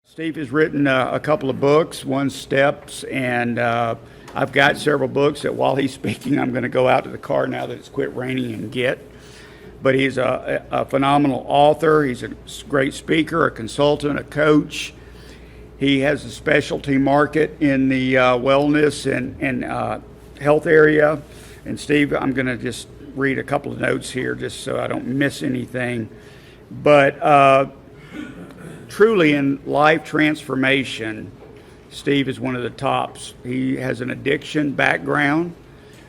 Steve has written a couple of books, one Steps, and I've got several books that while he's speaking, I'm going to go out to the car now that it's quit raining and get. But he's a phenomenal author. He's a great speaker, a consultant, a coach. He has a specialty market in the wellness and health area. And Steve, I'm going to just read a couple of notes here just so I don't miss anything. But truly in life transformation, Steve is one of the tops. He has an addiction background,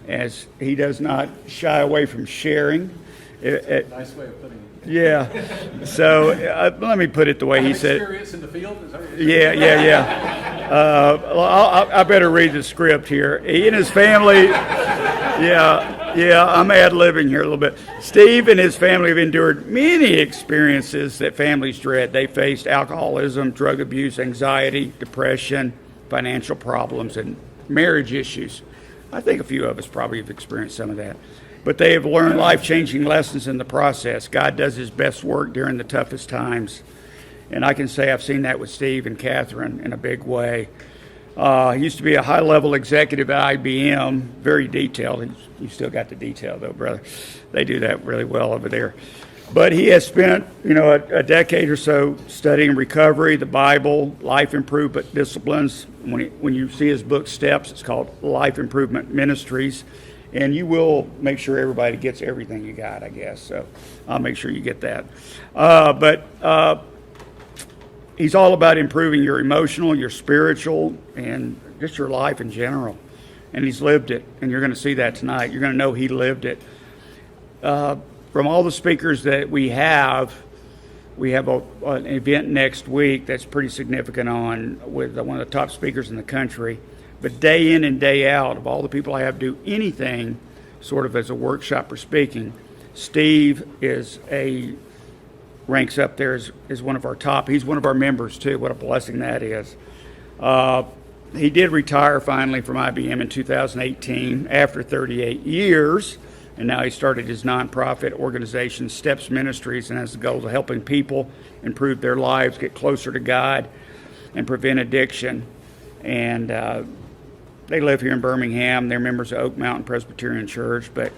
as he does not shy away from sharing. Nice way of putting it. Yeah. So let me put it the way he said. Experience in the field? Is that what Yeah. Well, I better read the script here. He and his family. Yeah, I'm ad-libbing here a little bit. Steve and his family have endured many experiences that families dread. They faced alcoholism, drug abuse, anxiety, depression, financial problems, and marriage issues. I think a few of us probably have experienced some of that. But they have learned life-changing lessons in the process. God does his best work during the toughest times. And I can say I've seen that with Steve and Catherine in a big way. He used to be a high-level executive at IBM, very detailed. You still got the detail, though, brother. They do that really well over there. But he has spent, a decade or so studying recovery, the Bible, life improvement disciplines. When you see his book, Steps, it's called Life Improvement Ministries. And you will make sure everybody gets everything you got, I guess. So I'll make sure you get that. But he's all about improving your emotional, your spiritual, and just your life in general. And he's lived it, and you're going to see that tonight. You're going to know he lived it. From all the speakers that we have an event next week that's pretty significant with one of the top speakers in the country. But day in and day out, of all the people I have do anything sort of as a workshop or speaking, Steve ranks up there as one of our top. He's one of our members, too. What a blessing that is. He did retire finally from IBM in 2018 after 38 years, and now he started his nonprofit organization, Steps Ministries, and has the goal of helping people improve their lives, get closer to God, and prevent addiction. And they live here in Birmingham. They're members of Oak Mountain Presbyterian Church, but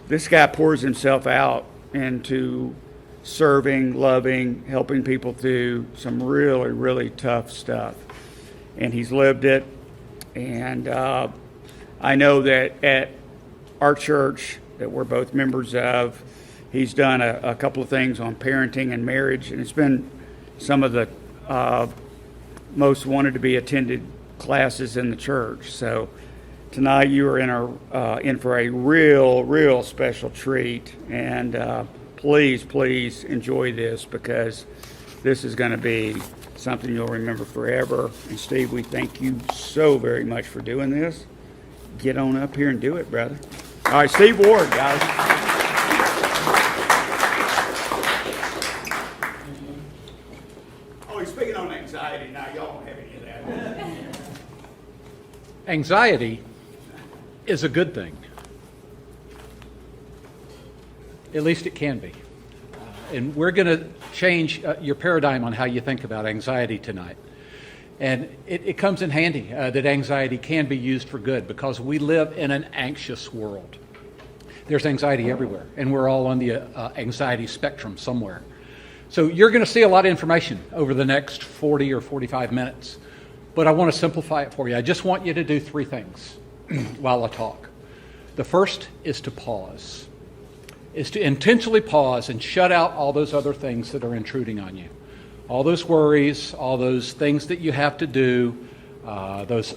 this guy pours himself out into serving, loving, helping people through some really, really tough stuff. And he's lived it. And I know that at our church that we're both members of, he's done a couple of things on parenting and marriage, and it's been some of the most wanted to be attended classes in the church. So tonight you are in for a real special treat. And please enjoy this, because this is going to be something you'll remember forever. And Steve, we thank you so very much for doing this. Get on up here and do it, brother. All right, Steve Ward, guys. Oh, he's speaking on anxiety now. Y'all don't have any of that. Anxiety is a good thing. At least it can be. And we're going to change your paradigm on how you think about anxiety tonight. And it comes in handy that anxiety can be used for good, because we live in an anxious world. There's anxiety everywhere, and we're all on the anxiety spectrum somewhere. So you're going to see a lot of information over the next 40 or 45 minutes. But I want to simplify it for you. I just want you to do three things while I talk. The first is to pause. Is to intentionally pause and shut out all those other things that are intruding on you. All those worries, all those things that you have to do, those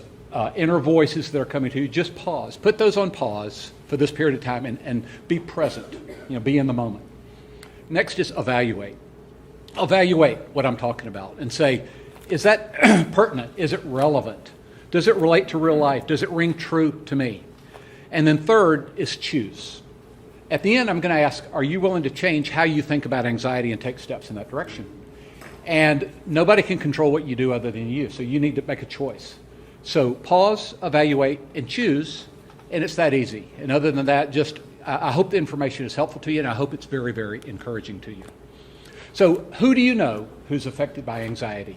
inner voices that are coming to you. Just pause. Put those on pause for this period of time and be present. Be in the moment. Next is evaluate. Evaluate what I'm talking about and say, is that pertinent? Is it relevant? Does it relate to real life? Does it ring true to me? And then third is choose. At the end, I'm going to ask, are you willing to change how you think about anxiety and take steps in that direction? And nobody can control what you do other than you, so you need to make a choice. So pause, evaluate, and choose, and it's that easy. And other than that, I hope the information is helpful to you, and I hope it's very, very encouraging to you. So who do you know who's affected by anxiety?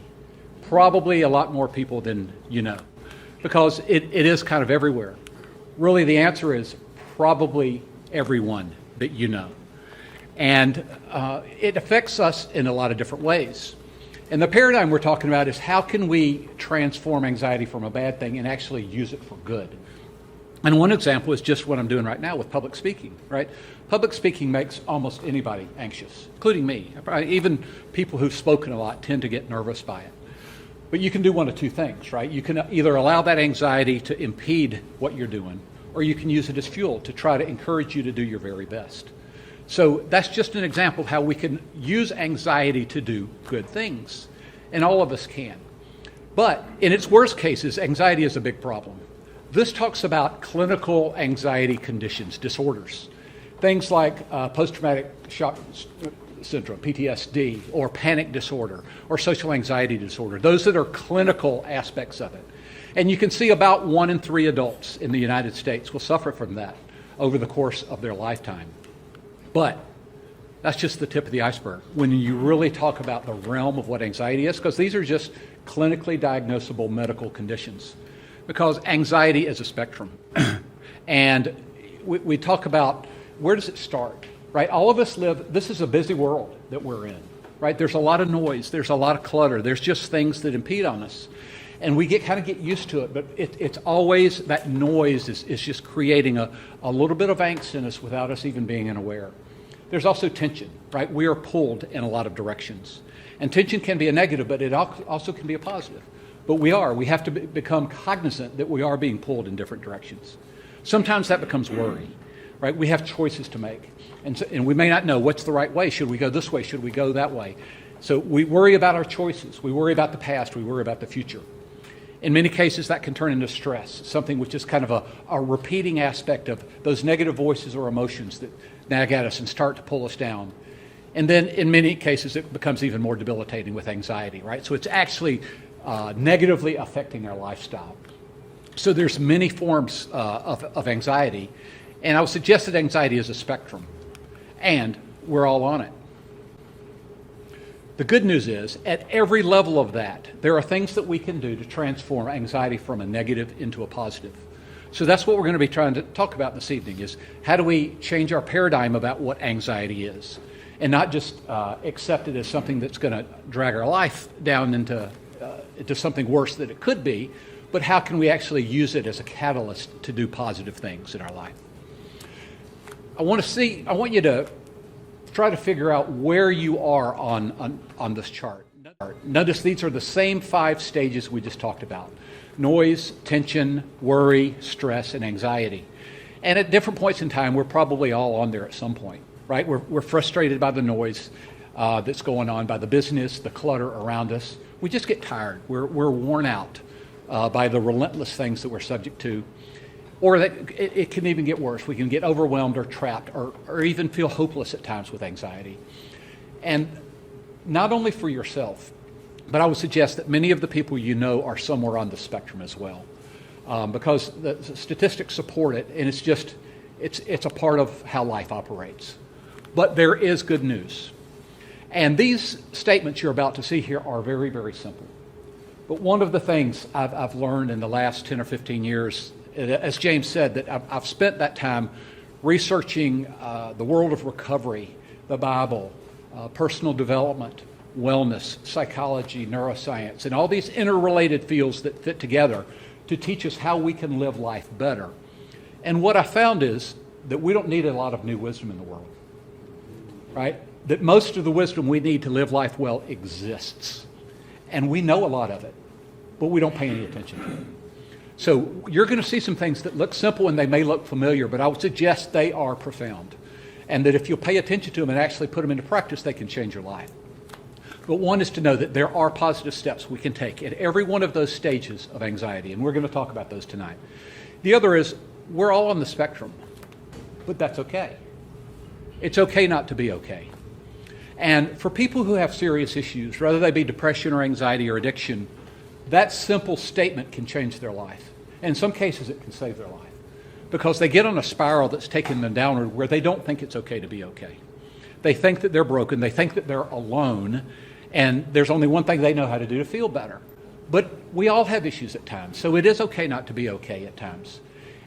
Probably a lot more people than you know, because it is kind of everywhere. Really, the answer is probably everyone that you know. And it affects us in a lot of different ways. And the paradigm we're talking about is how can we transform anxiety from a bad thing and actually use it for good. And one example is just what I'm doing right now with public speaking, right? Public speaking makes almost anybody anxious, including me. Even people who've spoken a lot tend to get nervous by it. But you can do one of two things, right? You can either allow that anxiety to impede what you're doing, or you can use it as fuel to try to encourage you to do your very best. So that's just an example of how we can use anxiety to do good things. And all of us can. But in its worst cases, anxiety is a big problem. This talks about clinical anxiety conditions, disorders. Things like post-traumatic shock syndrome, PTSD, or panic disorder, or social anxiety disorder. Those that are clinical aspects of it. And you can see about 1 in 3 adults in the United States will suffer from that over the course of their lifetime. But that's just the tip of the iceberg when you really talk about the realm of what anxiety is, because these are just clinically diagnosable medical conditions. Because anxiety is a spectrum. And we talk about where does it start, right? All of us this is a busy world that we're in, right? There's a lot of noise, there's a lot of clutter, there's just things that impede on us. And we kind of get used to it, but it's always that noise is just creating a little bit of angst in us without us even being aware. There's also tension, right? We are pulled in a lot of directions. And tension can be a negative, but it also can be a positive. But we have to become cognizant that we are being pulled in different directions. Sometimes that becomes worry, right? We have choices to make. And we may not know what's the right way. Should we go this way? Should we go that way? So we worry about our choices. We worry about the past. We worry about the future. In many cases, that can turn into stress, something which is kind of a repeating aspect of those negative voices or emotions that nag at us and start to pull us down. And then in many cases, it becomes even more debilitating with anxiety, right? So it's actually negatively affecting our lifestyle. So there's many forms of anxiety, and I would suggest that anxiety is a spectrum, and we're all on it. The good news is, at every level of that, there are things that we can do to transform anxiety from a negative into a positive. So that's what we're going to be trying to talk about this evening, is how do we change our paradigm about what anxiety is, and not just accept it as something that's going to drag our life down into something worse than it could be, but how can we actually use it as a catalyst to do positive things in our life? I want you to try to figure out where you are on this chart. Notice these are the same 5 stages we just talked about: noise, tension, worry, stress, and anxiety. And at different points in time, we're probably all on there at some point, right? We're frustrated by the noise that's going on, by the busyness, the clutter around us. We just get tired. We're worn out by the relentless things that we're subject to. Or that it can even get worse. We can get overwhelmed or trapped or even feel hopeless at times with anxiety. And not only for yourself, but I would suggest that many of the people you know are somewhere on the spectrum as well. Because the statistics support it, and it's a part of how life operates. But there is good news. And these statements you're about to see here are very, very simple. But one of the things I've learned in the last 10 or 15 years, as James said, that I've spent that time researching the world of recovery, the Bible, personal development, wellness, psychology, neuroscience, and all these interrelated fields that fit together to teach us how we can live life better. And what I found is that we don't need a lot of new wisdom in the world, right? That most of the wisdom we need to live life well exists. And we know a lot of it, but we don't pay any attention to it. So you're going to see some things that look simple and they may look familiar, but I would suggest they are profound. And that if you'll pay attention to them and actually put them into practice, they can change your life. But one is to know that there are positive steps we can take at every one of those stages of anxiety, and we're going to talk about those tonight. The other is, we're all on the spectrum, but that's okay. It's okay not to be okay. And for people who have serious issues, whether they be depression or anxiety or addiction, that simple statement can change their life. And in some cases, it can save their life. Because they get on a spiral that's taking them downward where they don't think it's okay to be okay. They think that they're broken. They think that they're alone. And there's only one thing they know how to do to feel better. But we all have issues at times, so it is okay not to be okay at times.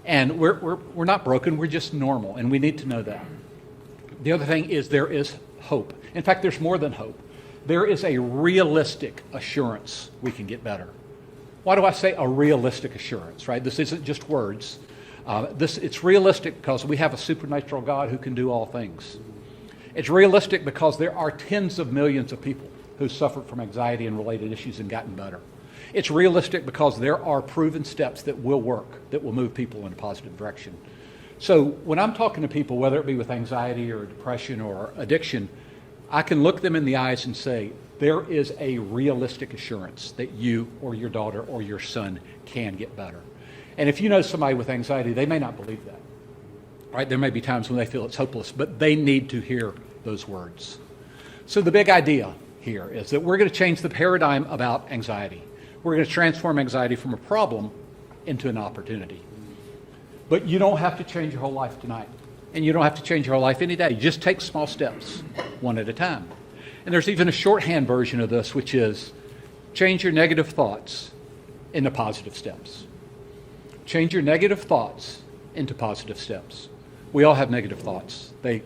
And we're not broken, we're just normal, and we need to know that. The other thing is there is hope. In fact, there's more than hope. There is a realistic assurance we can get better. Why do I say a realistic assurance, right? This isn't just words. It's realistic because we have a supernatural God who can do all things. It's realistic because there are tens of millions of people who suffered from anxiety and related issues and gotten better. It's realistic because there are proven steps that will work, that will move people in a positive direction. So when I'm talking to people, whether it be with anxiety or depression or addiction, I can look them in the eyes and say, there is a realistic assurance that you or your daughter or your son can get better. And if you know somebody with anxiety, they may not believe that. Right? There may be times when they feel it's hopeless, but they need to hear those words. So the big idea here is that we're going to change the paradigm about anxiety. We're going to transform anxiety from a problem into an opportunity. But you don't have to change your whole life tonight. And you don't have to change your whole life any day. You just take small steps, one at a time. And there's even a shorthand version of this, which is change your negative thoughts into positive steps. Change your negative thoughts into positive steps. We all have negative thoughts. They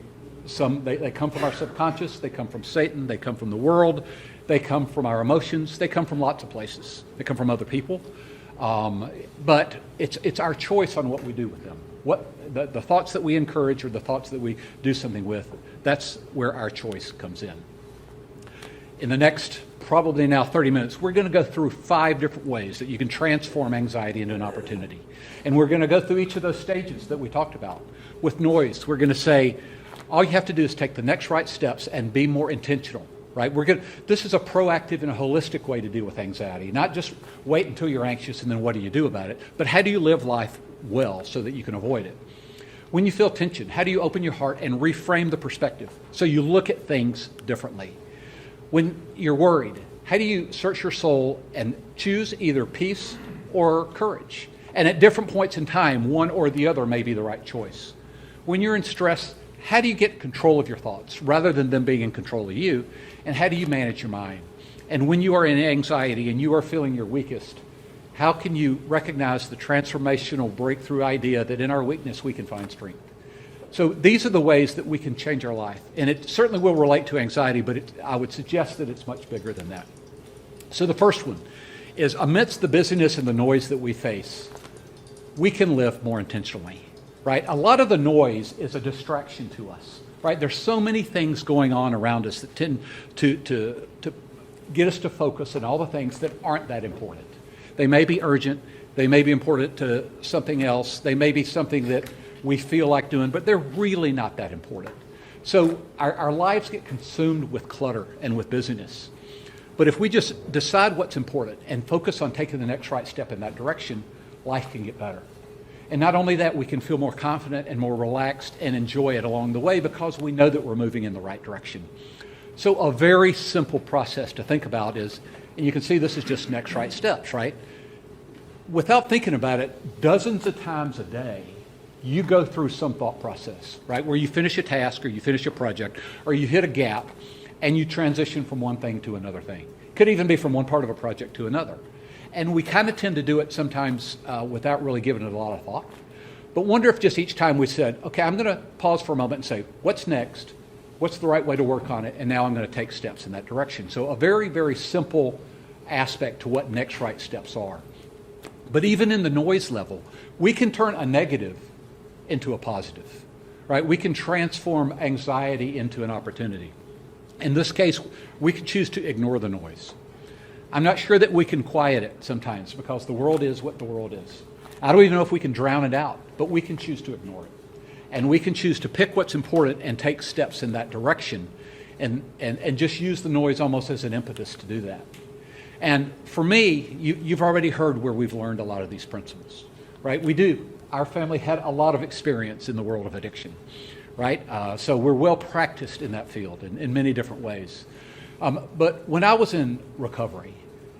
come from our subconscious, they come from Satan, they come from the world, they come from our emotions, they come from lots of places. They come from other people. But it's our choice on what we do with them. The thoughts that we encourage or the thoughts that we do something with, that's where our choice comes in. In the next probably now 30 minutes, we're going to go through 5 different ways that you can transform anxiety into an opportunity. And we're going to go through each of those stages that we talked about. With noise, we're going to say, all you have to do is take the next right steps and be more intentional, right? This is a proactive and a holistic way to deal with anxiety, not just wait until you're anxious and then what do you do about it, but how do you live life well so that you can avoid it? When you feel tension, how do you open your heart and reframe the perspective so you look at things differently? When you're worried, how do you search your soul and choose either peace or courage? And at different points in time, one or the other may be the right choice. When you're in stress, how do you get control of your thoughts rather than them being in control of you? And how do you manage your mind? And when you are in anxiety and you are feeling your weakest, how can you recognize the transformational breakthrough idea that in our weakness we can find strength? So these are the ways that we can change our life. And it certainly will relate to anxiety, but I would suggest that it's much bigger than that. So the first one is amidst the busyness and the noise that we face, we can live more intentionally, right? A lot of the noise is a distraction to us, right? There's so many things going on around us that tend to get us to focus on all the things that aren't that important. They may be urgent. They may be important to something else. They may be something that we feel like doing, but they're really not that important. So our lives get consumed with clutter and with busyness. But if we just decide what's important and focus on taking the next right step in that direction, life can get better. And not only that, we can feel more confident and more relaxed and enjoy it along the way because we know that we're moving in the right direction. So a very simple process to think about is, and you can see this is just next right steps, right? Without thinking about it, dozens of times a day, you go through some thought process, right? Where you finish a task or you finish a project or you hit a gap and you transition from one thing to another thing. Could even be from one part of a project to another. And we kind of tend to do it sometimes without really giving it a lot of thought. But wonder if just each time we said, okay, I'm going to pause for a moment and say, what's next? What's the right way to work on it? And now I'm going to take steps in that direction. So a very, very simple aspect to what next right steps are. But even in the noise level, we can turn a negative into a positive, right? We can transform anxiety into an opportunity. In this case, we can choose to ignore the noise. I'm not sure that we can quiet it sometimes because the world is what the world is. I don't even know if we can drown it out, but we can choose to ignore it. And we can choose to pick what's important and take steps in that direction and just use the noise almost as an impetus to do that. And for me, you've already heard where we've learned a lot of these principles, right? We do. Our family had a lot of experience in the world of addiction, right? So we're well practiced in that field in many different ways. But when I was in recovery,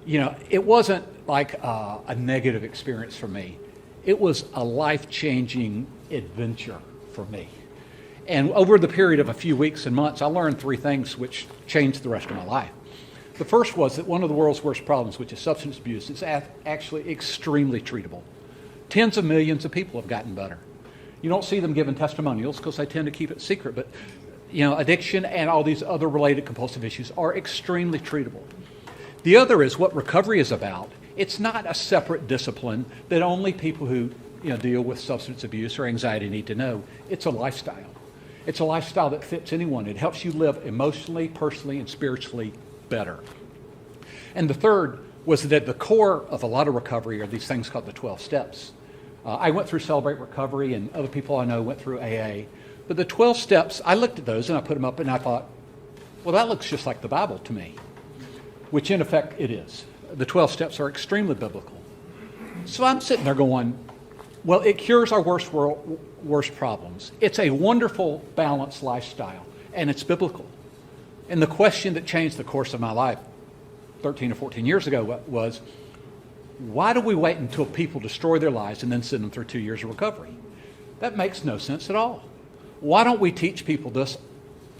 it wasn't like a negative experience for me. It was a life-changing adventure for me. And over the period of a few weeks and months, I learned 3 things which changed the rest of my life. The first was that one of the world's worst problems, which is substance abuse, is actually extremely treatable. Tens of millions of people have gotten better. You don't see them giving testimonials because they tend to keep it secret, but addiction and all these other related compulsive issues are extremely treatable. The other is what recovery is about. It's not a separate discipline that only people who deal with substance abuse or anxiety need to know. It's a lifestyle. It's a lifestyle that fits anyone. It helps you live emotionally, personally, and spiritually better. And the third was that at the core of a lot of recovery are these things called the 12 steps. I went through Celebrate Recovery, and other people I know went through AA. But the 12 steps, I looked at those and I put them up and I thought, well, that looks just like the Bible to me, which in effect it is. The 12 steps are extremely biblical. So I'm sitting there going, well, it cures our worst problems. It's a wonderful, balanced lifestyle, and it's biblical. And the question that changed the course of my life 13 or 14 years ago was, why do we wait until people destroy their lives and then send them through 2 years of recovery? That makes no sense at all. Why don't we teach people this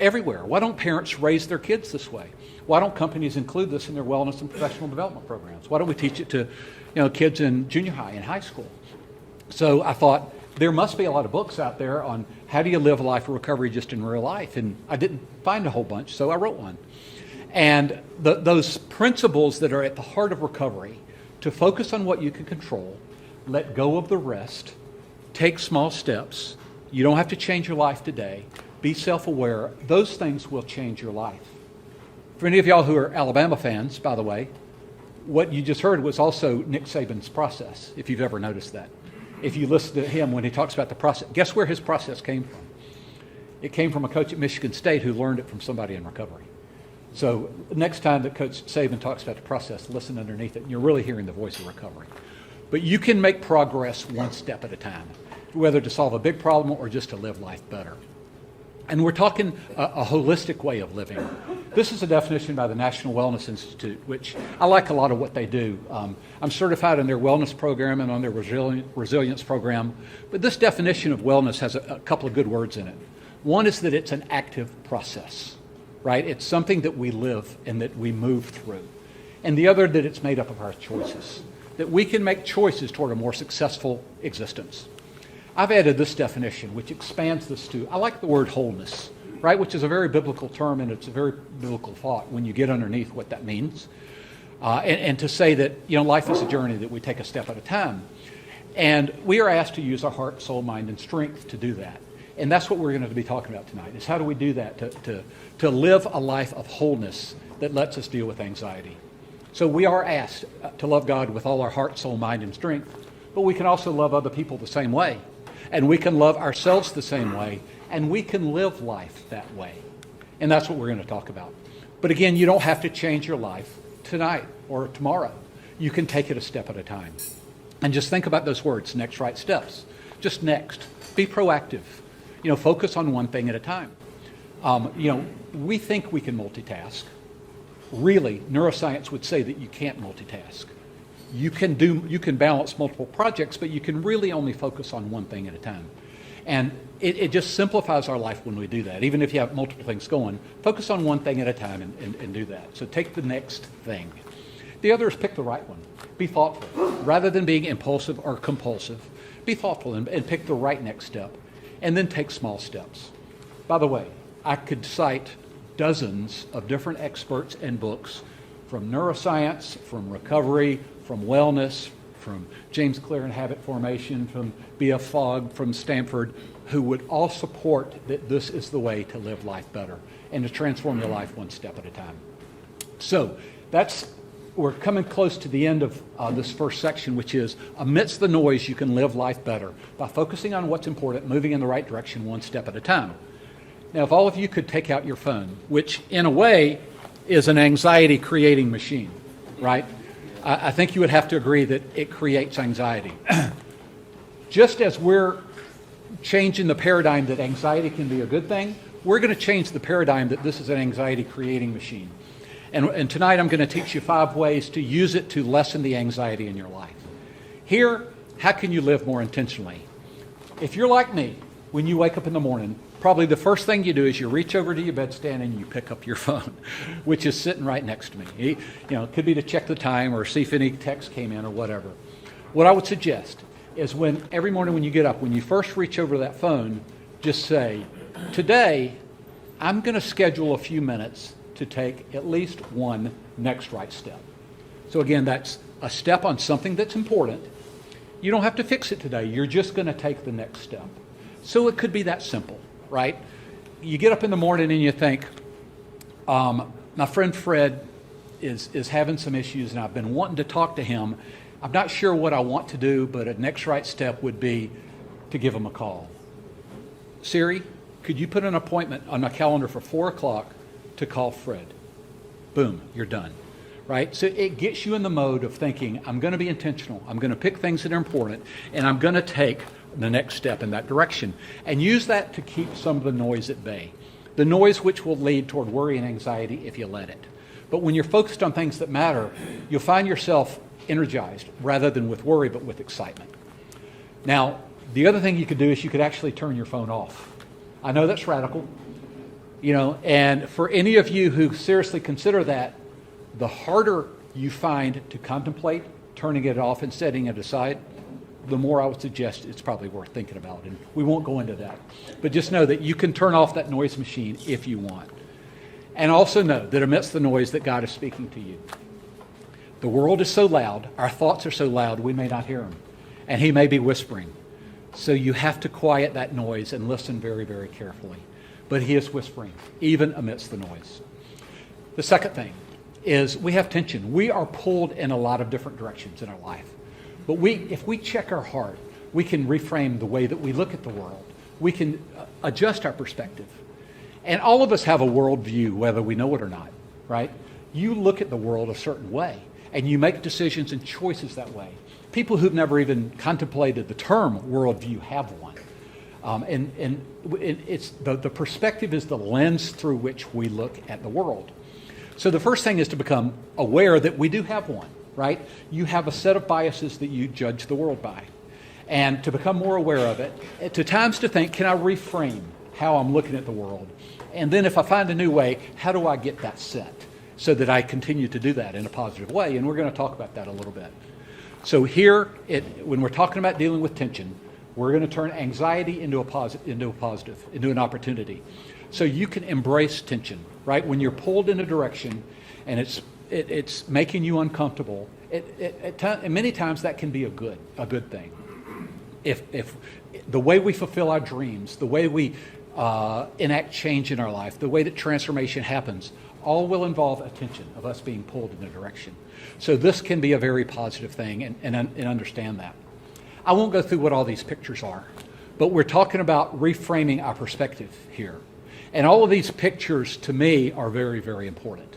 everywhere? Why don't parents raise their kids this way? Why don't companies include this in their wellness and professional development programs? Why don't we teach it to kids in junior high and high school? So I thought, there must be a lot of books out there on how do you live a life of recovery just in real life. And I didn't find a whole bunch, so I wrote one. And those principles that are at the heart of recovery, to focus on what you can control, let go of the rest, take small steps. You don't have to change your life today. Be self-aware. Those things will change your life. For any of y'all who are Alabama fans, by the way, what you just heard was also Nick Saban's process, if you've ever noticed that. If you listen to him when he talks about the process, guess where his process came from? It came from a coach at Michigan State who learned it from somebody in recovery. So next time that Coach Saban talks about the process, listen underneath it, and you're really hearing the voice of recovery. But you can make progress one step at a time, whether to solve a big problem or just to live life better. And we're talking a holistic way of living. This is a definition by the National Wellness Institute, which I like a lot of what they do. I'm certified in their wellness program and on their resilience program. But this definition of wellness has a couple of good words in it. One is that it's an active process, right? It's something that we live and that we move through. And the other, that it's made up of our choices, that we can make choices toward a more successful existence. I've added this definition, which expands this to, I like the word wholeness, right? Which is a very biblical term, and it's a very biblical thought when you get underneath what that means. And to say that, life is a journey that we take a step at a time. And we are asked to use our heart, soul, mind, and strength to do that. And that's what we're going to be talking about tonight, is how do we do that to live a life of wholeness that lets us deal with anxiety. So we are asked to love God with all our heart, soul, mind, and strength, but we can also love other people the same way. And we can love ourselves the same way, and we can live life that way. And that's what we're going to talk about. But again, you don't have to change your life tonight or tomorrow. You can take it a step at a time. And just think about those words, next right steps. Just next. Be proactive. Focus on one thing at a time. We think we can multitask. Really, neuroscience would say that you can't multitask. You can balance multiple projects, but you can really only focus on one thing at a time. And it just simplifies our life when we do that. Even if you have multiple things going, focus on one thing at a time and do that. So take the next thing. The other is pick the right one. Be thoughtful. Rather than being impulsive or compulsive, be thoughtful and pick the right next step. And then take small steps. By the way, I could cite dozens of different experts and books from neuroscience, from recovery, from wellness, from James Clear and Habit Formation, from B.F. Fogg, from Stanford, who would all support that this is the way to live life better and to transform your life one step at a time. So we're coming close to the end of this first section, which is, amidst the noise, you can live life better by focusing on what's important, moving in the right direction one step at a time. Now, if all of you could take out your phone, which in a way is an anxiety-creating machine, right? I think you would have to agree that it creates anxiety. Just as we're changing the paradigm that anxiety can be a good thing, we're going to change the paradigm that this is an anxiety-creating machine. And tonight I'm going to teach you 5 ways to use it to lessen the anxiety in your life. Here, how can you live more intentionally? If you're like me, when you wake up in the morning, probably the first thing you do is you reach over to your bedstand and you pick up your phone, which is sitting right next to me. You know, it could be to check the time or see if any text came in or whatever. What I would suggest is every morning when you get up, when you first reach over that phone, just say, today, I'm going to schedule a few minutes to take at least one next right step. So again, that's a step on something that's important. You don't have to fix it today. You're just going to take the next step. So it could be that simple, right? You get up in the morning and you think, my friend Fred is having some issues and I've been wanting to talk to him. I'm not sure what I want to do, but a next right step would be to give him a call. Siri, could you put an appointment on my calendar for 4 o'clock to call Fred? Boom, you're done, right? So it gets you in the mode of thinking, I'm going to be intentional. I'm going to pick things that are important, and I'm going to take the next step in that direction. And use that to keep some of the noise at bay. The noise which will lead toward worry and anxiety if you let it. But when you're focused on things that matter, you'll find yourself energized rather than with worry, but with excitement. Now, the other thing you could do is you could actually turn your phone off. I know that's radical, you know, and for any of you who seriously consider that, the harder you find to contemplate turning it off and setting it aside, the more I would suggest it's probably worth thinking about. And we won't go into that. But just know that you can turn off that noise machine if you want. And also know that amidst the noise that God is speaking to you. The world is so loud, our thoughts are so loud, we may not hear him. And he may be whispering. So you have to quiet that noise and listen very, very carefully. But he is whispering, even amidst the noise. The second thing is we have tension. We are pulled in a lot of different directions in our life. But if we check our heart, we can reframe the way that we look at the world. We can adjust our perspective. And all of us have a worldview, whether we know it or not, right? You look at the world a certain way, and you make decisions and choices that way. People who've never even contemplated the term worldview have one. And it's the perspective is the lens through which we look at the world. So the first thing is to become aware that we do have one, right? You have a set of biases that you judge the world by. And to become more aware of it, to times to think, can I reframe how I'm looking at the world? And then if I find a new way, how do I get that set so that I continue to do that in a positive way? And we're going to talk about that a little bit. So here, when we're talking about dealing with tension, we're going to turn anxiety into an opportunity. So you can embrace tension, right? When you're pulled in a direction and it's making you uncomfortable, many times that can be a good thing. If the way we fulfill our dreams, the way we enact change in our life, the way that transformation happens, all will involve attention of us being pulled in a direction. So this can be a very positive thing, and understand that. I won't go through what all these pictures are, but we're talking about reframing our perspective here. And all of these pictures, to me, are very, very important.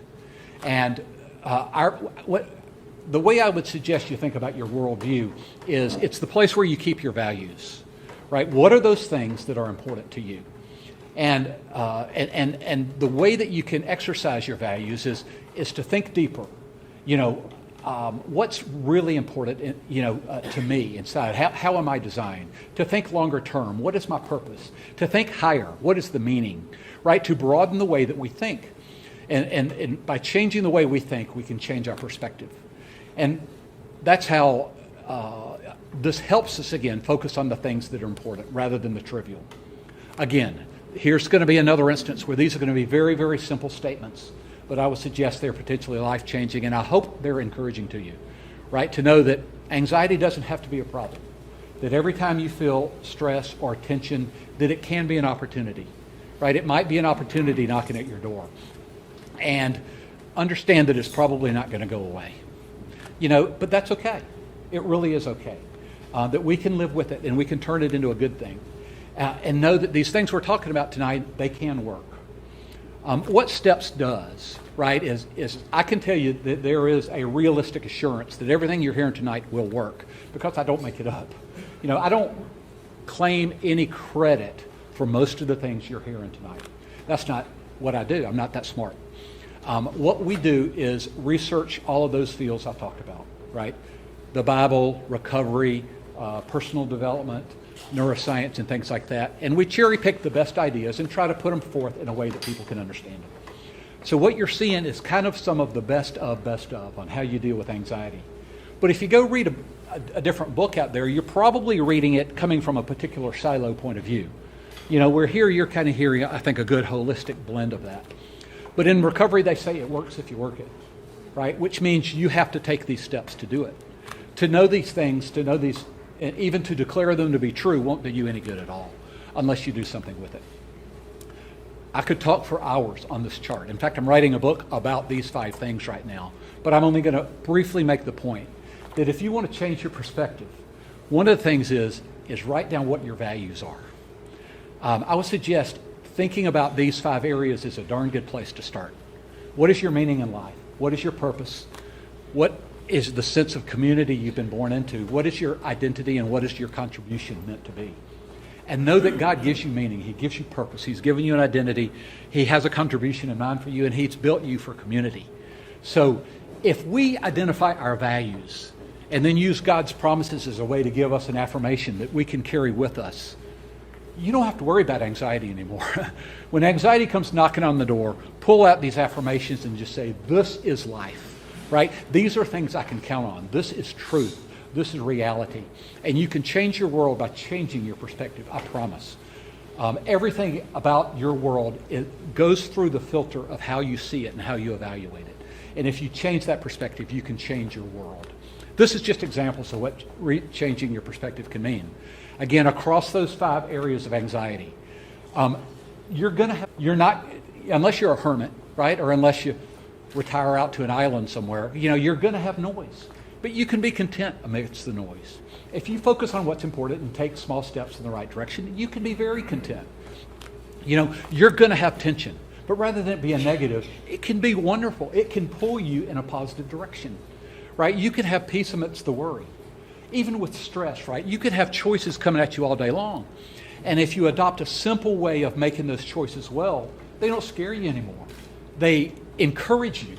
And the way I would suggest you think about your worldview is it's the place where you keep your values, right? What are those things that are important to you? And the way that you can exercise your values is to think deeper. You know, what's really important, to me inside? How am I designed? To think longer term. What is my purpose? To think higher. What is the meaning? Right? To broaden the way that we think. And by changing the way we think, we can change our perspective. And that's how this helps us, again, focus on the things that are important rather than the trivial. Again, here's going to be another instance where these are going to be very, very simple statements, but I would suggest they're potentially life-changing, and I hope they're encouraging to you, right? To know that anxiety doesn't have to be a problem, that every time you feel stress or tension, that it can be an opportunity, right? It might be an opportunity knocking at your door. And understand that it's probably not going to go away. But that's okay. It really is okay. That we can live with it and we can turn it into a good thing. And know that these things we're talking about tonight, they can work. What STEPS does, right, is I can tell you that there is a realistic assurance that everything you're hearing tonight will work, because I don't make it up. I don't claim any credit for most of the things you're hearing tonight. That's not what I do. I'm not that smart. What we do is research all of those fields I talked about, right? The Bible, recovery, personal development, neuroscience, and things like that. And we cherry pick the best ideas and try to put them forth in a way that people can understand them. So what you're seeing is kind of some of the best of on how you deal with anxiety. But if you go read a different book out there, you're probably reading it coming from a particular silo point of view. Where here you're kind of hearing, I think, a good holistic blend of that. But in recovery, they say it works if you work it, right? Which means you have to take these steps to do it. To know these things, and even to declare them to be true won't do you any good at all unless you do something with it. I could talk for hours on this chart. In fact, I'm writing a book about these 5 things right now, but I'm only going to briefly make the point that if you want to change your perspective, one of the things is write down what your values are. I would suggest thinking about these 5 areas is a darn good place to start. What is your meaning in life? What is your purpose? What is the sense of community you've been born into? What is your identity and what is your contribution meant to be? And know that God gives you meaning. He gives you purpose. He's given you an identity. He has a contribution in mind for you, and He's built you for community. So if we identify our values and then use God's promises as a way to give us an affirmation that we can carry with us, you don't have to worry about anxiety anymore. When anxiety comes knocking on the door, pull out these affirmations and just say, this is life, right? These are things I can count on. This is truth. This is reality. And you can change your world by changing your perspective, I promise. Everything about your world, it goes through the filter of how you see it and how you evaluate it. And if you change that perspective, you can change your world. This is just examples of what changing your perspective can mean. Again, across those 5 areas of anxiety, you're not, unless you're a hermit, right? Or unless you retire out to an island somewhere, you're going to have noise. But you can be content amidst the noise. If you focus on what's important and take small steps in the right direction, you can be very content. You're going to have tension. But rather than it be a negative, it can be wonderful. It can pull you in a positive direction, right? You can have peace amidst the worry. Even with stress, right? You can have choices coming at you all day long. And if you adopt a simple way of making those choices well, they don't scare you anymore. They encourage you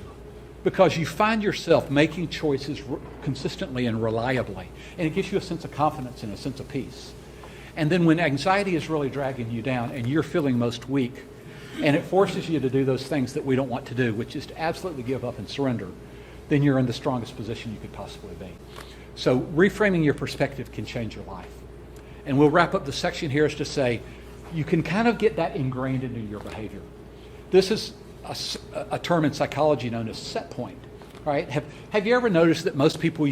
because you find yourself making choices consistently and reliably. And it gives you a sense of confidence and a sense of peace. And then when anxiety is really dragging you down and you're feeling most weak, and it forces you to do those things that we don't want to do, which is to absolutely give up and surrender, then you're in the strongest position you could possibly be. So reframing your perspective can change your life. And we'll wrap up the section here is to say, you can kind of get that ingrained into your behavior. This is a term in psychology known as set point, right? Have you ever noticed that most people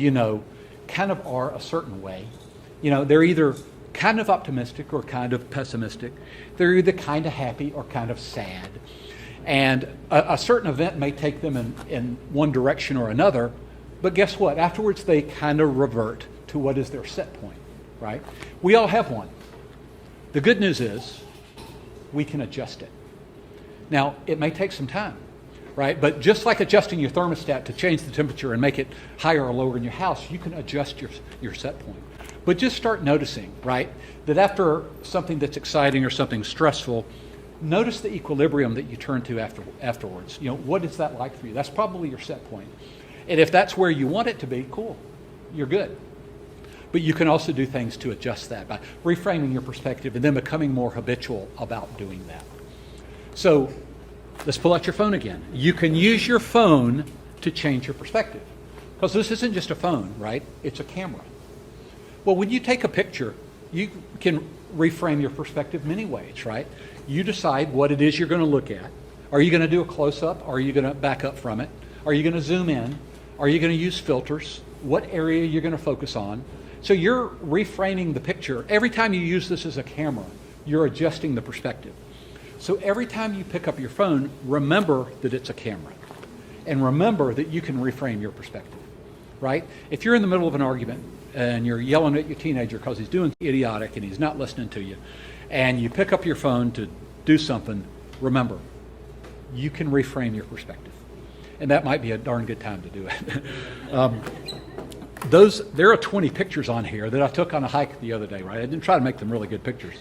kind of are a certain way? They're either kind of optimistic or kind of pessimistic. They're either kind of happy or kind of sad. And a certain event may take them in one direction or another, but guess what? Afterwards, they kind of revert to what is their set point, right? We all have one. The good news is we can adjust it. Now, it may take some time, right? But just like adjusting your thermostat to change the temperature and make it higher or lower in your house, you can adjust your set point. But just start noticing, right, that after something that's exciting or something stressful, notice the equilibrium that you turn to afterwards. What is that like for you? That's probably your set point. And if that's where you want it to be, cool, you're good. But you can also do things to adjust that by reframing your perspective and then becoming more habitual about doing that. So let's pull out your phone again. You can use your phone to change your perspective. Because this isn't just a phone, right? It's a camera. Well, when you take a picture, you can reframe your perspective many ways, right? You decide what it is you're going to look at. Are you going to do a close-up? Are you going to back up from it? Are you going to zoom in? Are you going to use filters? What area you're going to focus on? So you're reframing the picture. Every time you use this as a camera, you're adjusting the perspective. So every time you pick up your phone, remember that it's a camera. And remember that you can reframe your perspective, right? If you're in the middle of an argument and you're yelling at your teenager because he's doing idiotic and he's not listening to you, and you pick up your phone to do something, remember, you can reframe your perspective. And that might be a darn good time to do it. There are 20 pictures on here that I took on a hike the other day, right? I didn't try to make them really good pictures.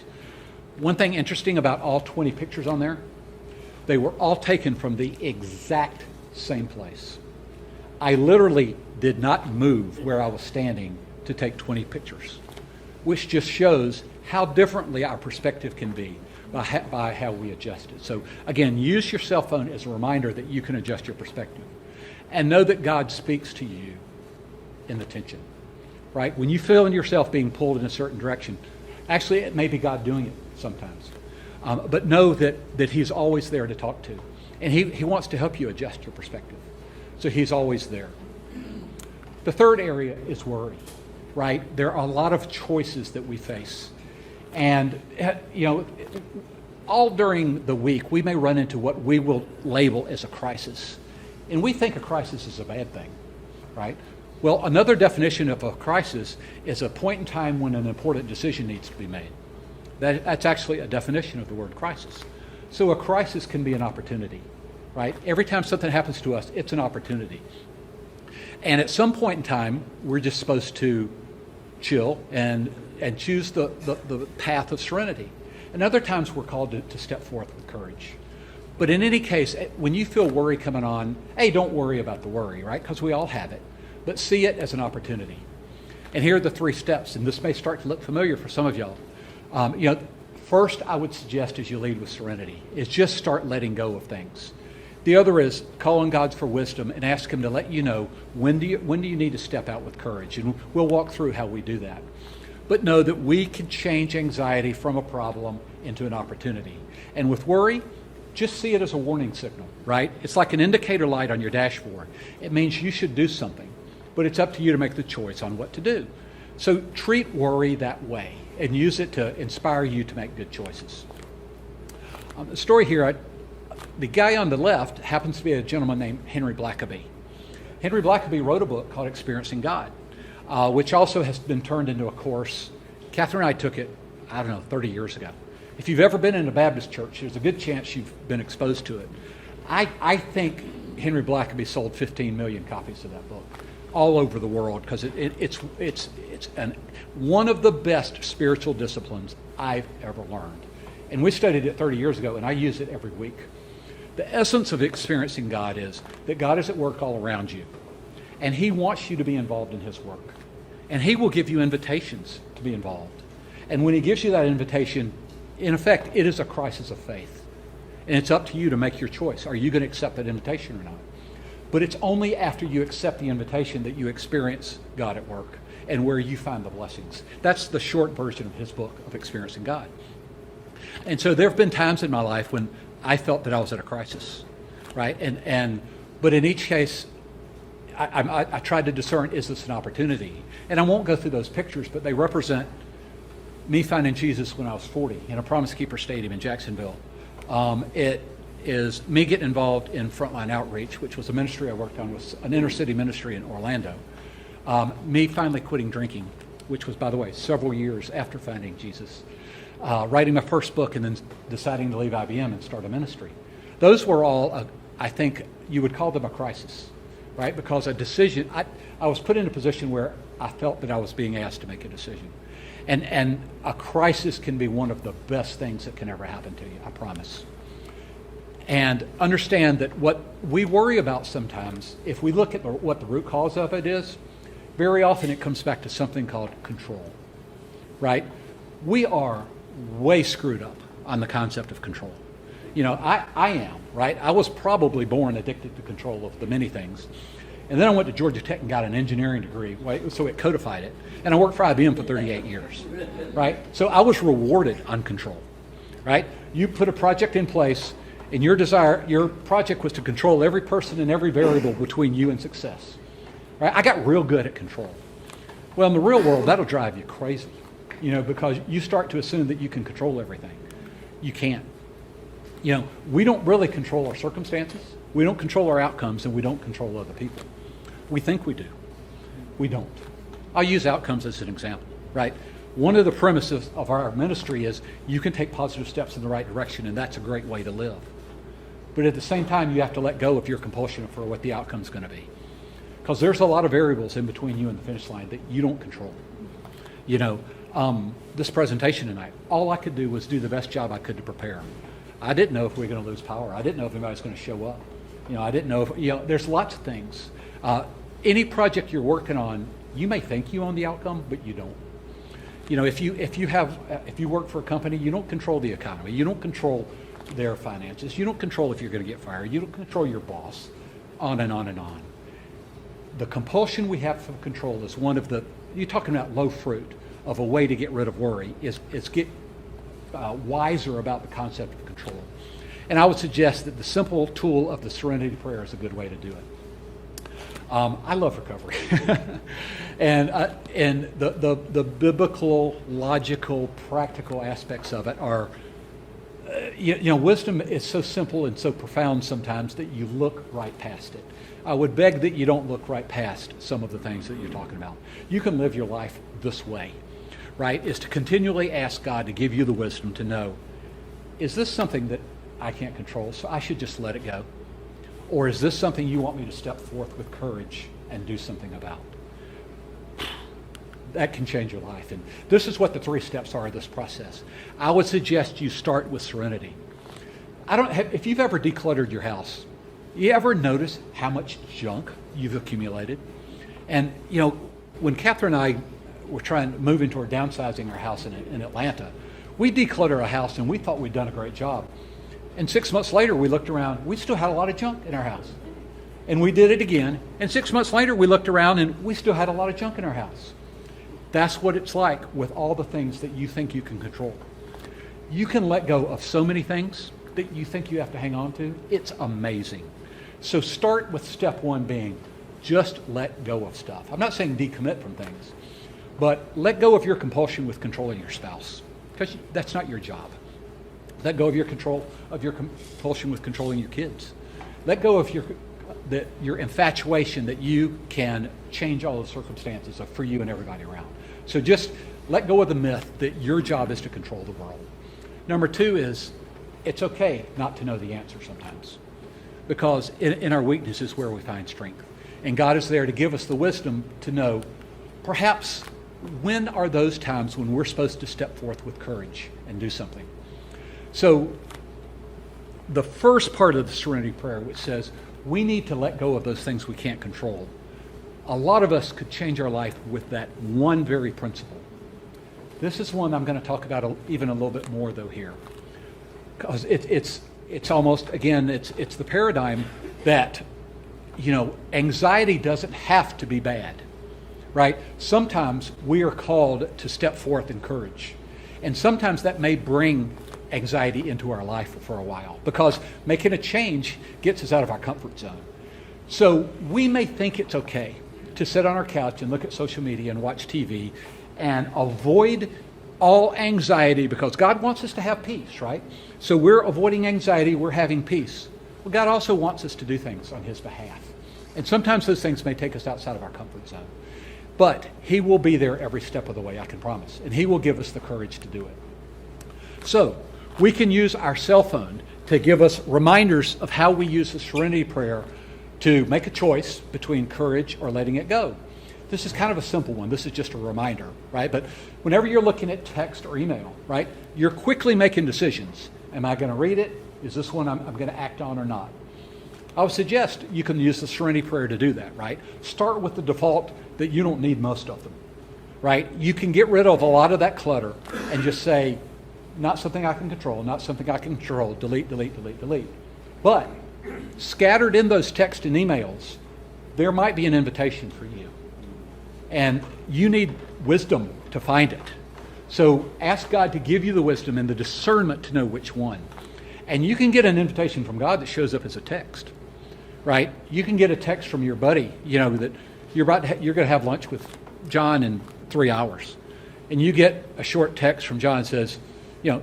One thing interesting about all 20 pictures on there, they were all taken from the exact same place. I literally did not move where I was standing to take 20 pictures. which just shows how differently our perspective can be by how we adjust it. So again, use your cell phone as a reminder that you can adjust your perspective. And know that God speaks to you in the tension, right? When you feel yourself being pulled in a certain direction, actually it may be God doing it sometimes. But know that He's always there to talk to. And he wants to help you adjust your perspective. So He's always there. The third area is worry, right? There are a lot of choices that we face. And, all during the week, we may run into what we will label as a crisis. And we think a crisis is a bad thing, right? Well, another definition of a crisis is a point in time when an important decision needs to be made. That's actually a definition of the word crisis. So a crisis can be an opportunity, right? Every time something happens to us, it's an opportunity. And at some point in time, we're just supposed to chill and choose the path of serenity. And other times we're called to step forth with courage. But in any case, when you feel worry coming on, hey, don't worry about the worry, right? Because we all have it. But see it as an opportunity. And here are the 3 steps, and this may start to look familiar for some of y'all. First, I would suggest as you lead with serenity, is just start letting go of things. The other is call on God for wisdom and ask Him to let you know when do you need to step out with courage. And we'll walk through how we do that. But know that we can change anxiety from a problem into an opportunity. And with worry, just see it as a warning signal, right? It's like an indicator light on your dashboard. It means you should do something, but it's up to you to make the choice on what to do. So treat worry that way and use it to inspire you to make good choices. The story here, the guy on the left happens to be a gentleman named Henry Blackaby. Henry Blackaby wrote a book called Experiencing God, which also has been turned into a course. Catherine and I took it, 30 years ago. If you've ever been in a Baptist church, there's a good chance you've been exposed to it. I think Henry Blackaby sold 15 million copies of that book all over the world because it's one of the best spiritual disciplines I've ever learned. And we studied it 30 years ago, and I use it every week. The essence of experiencing God is that God is at work all around you, and He wants you to be involved in His work. And He will give you invitations to be involved. And when He gives you that invitation, in effect, it is a crisis of faith. And it's up to you to make your choice. Are you going to accept that invitation or not? But it's only after you accept the invitation that you experience God at work and where you find the blessings. That's the short version of his book of Experiencing God. And so there have been times in my life when I felt that I was at a crisis, right? But in each case, I tried to discern, is this an opportunity? And I won't go through those pictures, but they represent me finding Jesus when I was 40 in a Promise Keeper Stadium in Jacksonville. It is me getting involved in Frontline Outreach, which was a ministry I worked on, was an inner city ministry in Orlando. Me finally quitting drinking, which was, by the way, several years after finding Jesus. Writing my first book and then deciding to leave IBM and start a ministry. Those were all, I think you would call them a crisis, right? Because a decision, I was put in a position where I felt that I was being asked to make a decision. And a crisis can be one of the best things that can ever happen to you, I promise. And understand that what we worry about sometimes, if we look at what the root cause of it is, very often it comes back to something called control, right? We are way screwed up on the concept of control. You know, I am, right? I was probably born addicted to control of the many things. And then I went to Georgia Tech and got an engineering degree, right? So it codified it. And I worked for IBM for 38 years, right? So I was rewarded on control, right? You put a project in place, and your project was to control every person and every variable between you and success, right? I got real good at control. Well, in the real world, that'll drive you crazy, you know, because you start to assume that you can control everything. You can't. You know, we don't really control our circumstances, we don't control our outcomes, and we don't control other people. We think we do. We don't. I'll use outcomes as an example, right? One of the premises of our ministry is you can take positive steps in the right direction, and that's a great way to live. But at the same time, you have to let go of your compulsion for what the outcome's going to be. Because there's a lot of variables in between you and the finish line that you don't control. You know, this presentation tonight, all I could do was do the best job I could to prepare. I didn't know if we were going to lose power. I didn't know if anybody was going to show up. You know, I didn't know if, you know, there's lots of things. Any project you're working on, you may think you own the outcome, but you don't. if you work for a company, you don't control the economy. You don't control their finances. You don't control if you're going to get fired. You don't control your boss, on and on and on. The compulsion we have for control is one of the, you're talking about low fruit of a way to get rid of worry, is get wiser about the concept of control. And I would suggest that the simple tool of the Serenity Prayer is a good way to do it. I love recovery. and the biblical, logical, practical aspects of it are, wisdom is so simple and so profound sometimes that you look right past it. I would beg that you don't look right past some of the things that you're talking about. You can live your life this way, right? Is to continually ask God to give you the wisdom to know, is this something that I can't control, so I should just let it go? Or is this something you want me to step forth with courage and do something about? That can change your life. And this is what the 3 steps are of this process. I would suggest you start with serenity. If you've ever decluttered your house, you ever notice how much junk you've accumulated? And, when Catherine and I were trying to move into our downsizing our house in Atlanta, we decluttered our house and we thought we'd done a great job. And 6 months later, we looked around. We still had a lot of junk in our house. And we did it again. And 6 months later, we looked around and we still had a lot of junk in our house. That's what it's like with all the things that you think you can control. You can let go of so many things that you think you have to hang on to. It's amazing. So start with step 1 being just let go of stuff. I'm not saying decommit from things, but let go of your compulsion with controlling your spouse, because that's not your job. Let go of your compulsion with controlling your kids. Let go of your infatuation that you can change all the circumstances for you and everybody around. So just let go of the myth that your job is to control the world. Number 2 is it's okay not to know the answer sometimes, because in our weakness is where we find strength. And God is there to give us the wisdom to know perhaps when are those times when we're supposed to step forth with courage and do something. So the first part of the Serenity Prayer, which says we need to let go of those things we can't control, a lot of us could change our life with that one very principle. This is one I'm going to talk about even a little bit more, though, here. Because it's almost, again, it's the paradigm that, anxiety doesn't have to be bad, right? Sometimes we are called to step forth in courage. And sometimes that may bring anxiety into our life for a while, because making a change gets us out of our comfort zone. So we may think it's okay to sit on our couch and look at social media and watch TV and avoid all anxiety, because God wants us to have peace, right? So we're avoiding anxiety, we're having peace. Well, God also wants us to do things on His behalf. And sometimes those things may take us outside of our comfort zone. But He will be there every step of the way, I can promise. And He will give us the courage to do it. So we can use our cell phone to give us reminders of how we use the Serenity Prayer to make a choice between courage or letting it go. This is kind of a simple one. This is just a reminder, right? But whenever you're looking at text or email, right, you're quickly making decisions. Am I going to read it? Is this one I'm going to act on or not? I would suggest you can use the Serenity Prayer to do that, right? Start with the default that you don't need most of them, right? You can get rid of a lot of that clutter and just say, not something I can control, not something I can control, delete, delete, delete, delete. But scattered in those texts and emails, there might be an invitation for you. And you need wisdom to find it. So ask God to give you the wisdom and the discernment to know which one. And you can get an invitation from God that shows up as a text, right? You can get a text from your buddy, that you're going to have lunch with John in 3 hours. And you get a short text from John that says,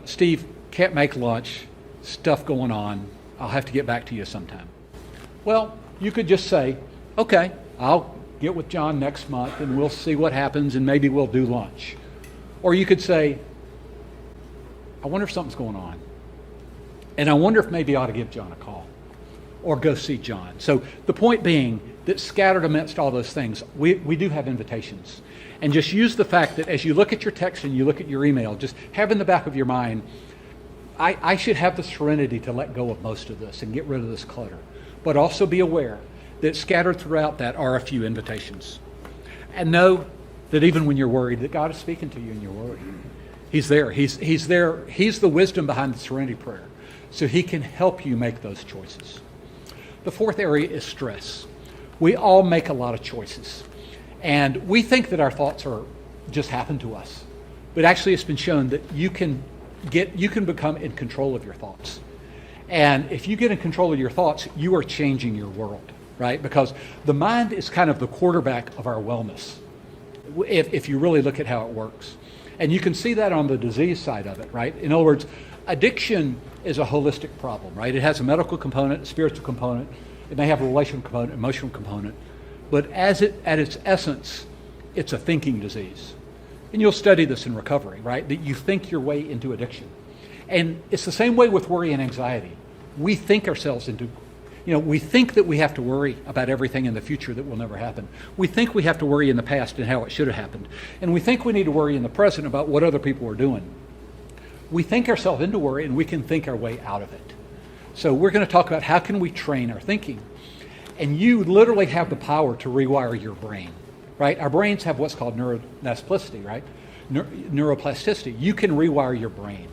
Steve, can't make lunch, stuff going on, I'll have to get back to you sometime. Well, you could just say, okay, I'll get with John next month and we'll see what happens and maybe we'll do lunch. Or you could say, I wonder if something's going on. And I wonder if maybe I ought to give John a call or go see John. So the point being that scattered amidst all those things, we do have invitations. And just use the fact that as you look at your text and you look at your email, just have in the back of your mind, I should have the serenity to let go of most of this and get rid of this clutter. But also be aware that scattered throughout that are a few invitations. And no, that even when you're worried, that God is speaking to you in your worry. He's there. He's there. He's the wisdom behind the serenity prayer. So he can help you make those choices. The fourth area is stress. We all make a lot of choices. And we think that our thoughts are just happen to us. But actually it's been shown that you can become in control of your thoughts. And if you get in control of your thoughts, you are changing your world, right? Because the mind is kind of the quarterback of our wellness, if you really look at how it works. And you can see that on the disease side of it, right? In other words, addiction is a holistic problem, right? It has a medical component, a spiritual component. It may have a relational component, emotional component. But at its essence, it's a thinking disease. And you'll study this in recovery, right? That you think your way into addiction. And it's the same way with worry and anxiety. We think ourselves into, we think that we have to worry about everything in the future that will never happen. We think we have to worry in the past and how it should have happened. And we think we need to worry in the present about what other people are doing. We think ourselves into worry, and we can think our way out of it. So we're going to talk about how can we train our thinking. And you literally have the power to rewire your brain, right? Our brains have what's called neuroplasticity, right? Neuroplasticity. You can rewire your brain.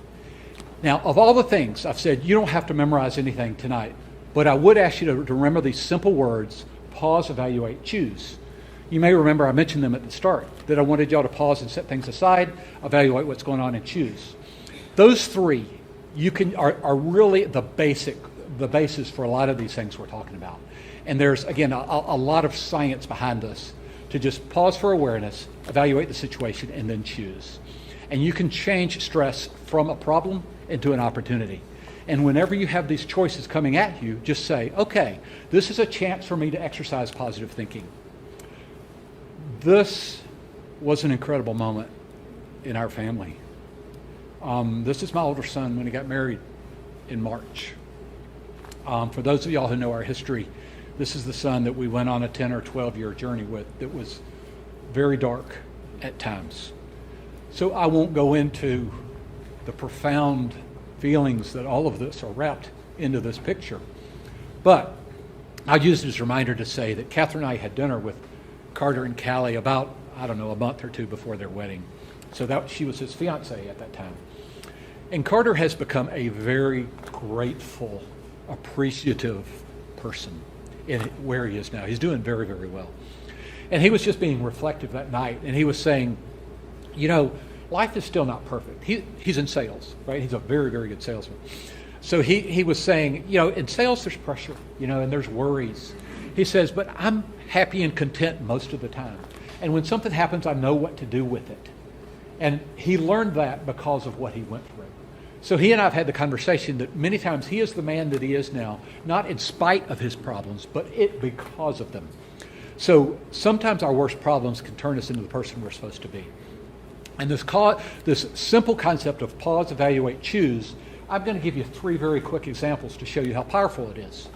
Now, of all the things I've said, you don't have to memorize anything tonight, but I would ask you to remember these simple words: pause, evaluate, choose. You may remember I mentioned them at the start, that I wanted y'all to pause and set things aside, evaluate what's going on, and choose. Those three are really the basis for a lot of these things we're talking about. And there's, again, a lot of science behind this to just pause for awareness, evaluate the situation, and then choose. And you can change stress from a problem into an opportunity. And whenever you have these choices coming at you, just say, okay, this is a chance for me to exercise positive thinking. This was an incredible moment in our family. This is my older son when he got married in March. For those of y'all who know our history, this is the son that we went on a 10 or 12-year journey with that was very dark at times. So I won't go into the profound feelings that all of this are wrapped into this picture. But I'll use it as a reminder to say that Catherine and I had dinner with Carter and Callie about, a month or two before their wedding. So she was his fiancée at that time. And Carter has become a very grateful, appreciative person in where he is now. He's doing very, very well. And he was just being reflective that night, and he was saying, life is still not perfect. He's in sales, right? He's a very, very good salesman. So he was saying, in sales there's pressure, and there's worries. He says, but I'm happy and content most of the time. And when something happens, I know what to do with it. And he learned that because of what he went through. So he and I have had the conversation that many times he is the man that he is now, not in spite of his problems, but because of them. So sometimes our worst problems can turn us into the person we're supposed to be. And this simple concept of pause, evaluate, choose, I'm going to give you 3 very quick examples to show you how powerful it is.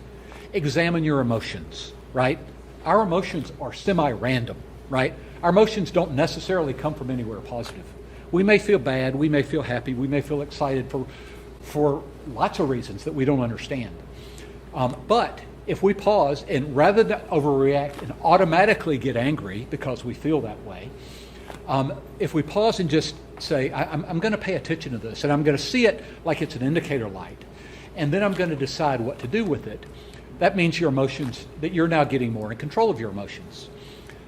Examine your emotions, right? Our emotions are semi-random, right? Our emotions don't necessarily come from anywhere positive. We may feel bad, we may feel happy, we may feel excited for lots of reasons that we don't understand. But if we pause and rather than overreact and automatically get angry because we feel that way, if we pause and just say, I'm going to pay attention to this, and I'm going to see it like it's an indicator light, and then I'm going to decide what to do with it, that means your emotions, that you're now getting more in control of your emotions.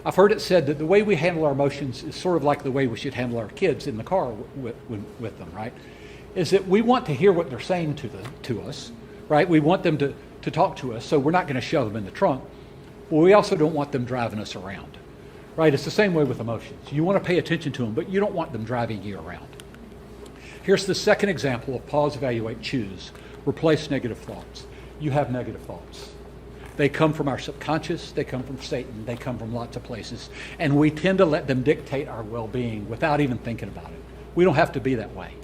I've heard it said that the way we handle our emotions is sort of like the way we should handle our kids in the car with them, right? Is that we want to hear what they're saying to us, right? We want them to talk to us, so we're not going to shove them in the trunk. But we also don't want them driving us around, right? It's the same way with emotions. You want to pay attention to them, but you don't want them driving you around. Here's the second example of pause, evaluate, choose. Replace negative thoughts. You have negative thoughts. They come from our subconscious, they come from Satan, they come from lots of places, and we tend to let them dictate our well-being without even thinking about it. We don't have to be that way.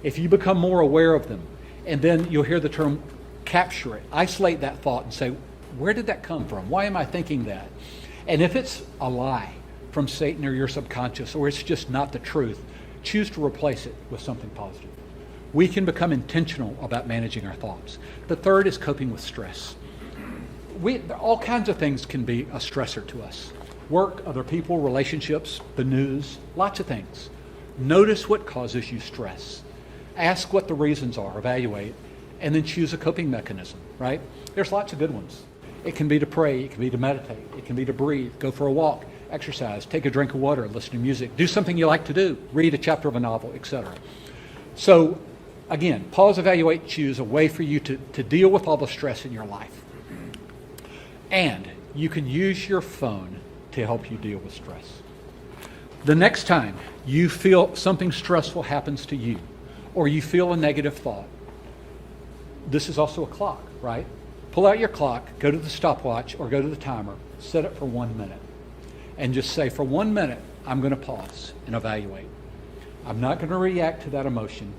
If you become more aware of them, and then you'll hear the term capture it, isolate that thought and say, where did that come from? Why am I thinking that? And if it's a lie from Satan or your subconscious, or it's just not the truth, choose to replace it with something positive. We can become intentional about managing our thoughts. The third is coping with stress. All kinds of things can be a stressor to us. work, other people, relationships, the news, lots of things. Notice what causes you stress. Ask what the reasons are, evaluate, and then choose a coping mechanism, right? There's lots of good ones. It can be to pray, it can be to meditate, it can be to breathe, go for a walk, exercise, take a drink of water, listen to music, do something you like to do, read a chapter of a novel, etc. So, again, pause, evaluate, choose a way for you to deal with all the stress in your life. And you can use your phone to help you deal with stress. The next time you feel something stressful happens to you, or you feel a negative thought, this is also a clock, right? Pull out your clock, go to the stopwatch, or go to the timer, set it for 1 minute, and just say, for 1 minute, I'm going to pause and evaluate. I'm not going to react to that emotion.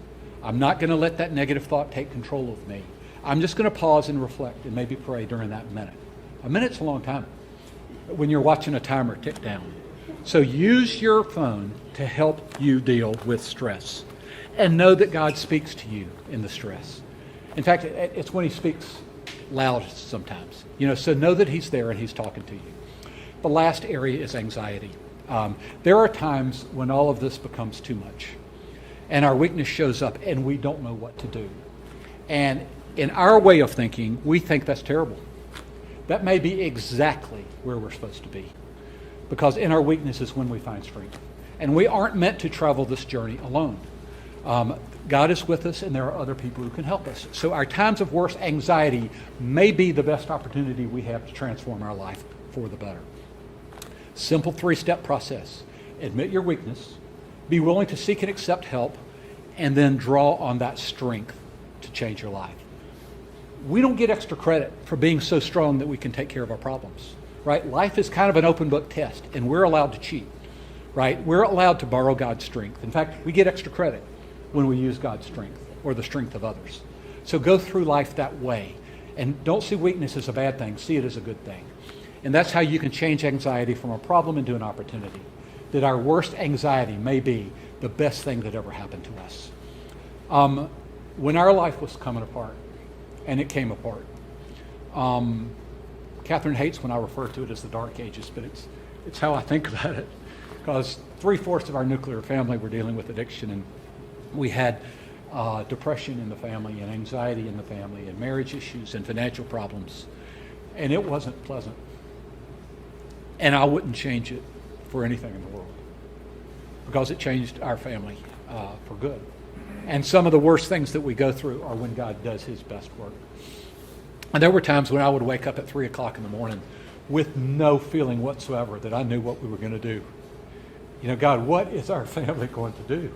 I'm not going to let that negative thought take control of me. I'm just going to pause and reflect and maybe pray during that minute. A minute's a long time when you're watching a timer tick down. So use your phone to help you deal with stress. And know that God speaks to you in the stress. In fact, it's when he speaks loudest sometimes. So know that he's there and he's talking to you. The last area is anxiety. There are times when all of this becomes too much. And our weakness shows up and we don't know what to do. And in our way of thinking, we think that's terrible. That may be exactly where we're supposed to be. Because in our weakness is when we find strength. And we aren't meant to travel this journey alone. God is with us and there are other people who can help us. So our times of worst anxiety may be the best opportunity we have to transform our life for the better. Simple 3-step process. Admit your weakness, be willing to seek and accept help, and then draw on that strength to change your life. We don't get extra credit for being so strong that we can take care of our problems, right? Life is kind of an open book test, and we're allowed to cheat, right? We're allowed to borrow God's strength. In fact, we get extra credit when we use God's strength or the strength of others. So go through life that way, and don't see weakness as a bad thing. See it as a good thing. And that's how you can change anxiety from a problem into an opportunity. That our worst anxiety may be the best thing that ever happened to us. When our life was coming apart, and it came apart, Catherine hates when I refer to it as the dark ages, but it's how I think about it. Because 3/4 of our nuclear family were dealing with addiction, and we had depression in the family, and anxiety in the family, and marriage issues, and financial problems. And it wasn't pleasant. And I wouldn't change it for anything in the world. Because it changed our family for good. And some of the worst things that we go through are when God does his best work. And there were times when I would wake up at 3 o'clock in the morning with no feeling whatsoever that I knew what we were going to do. God, what is our family going to do?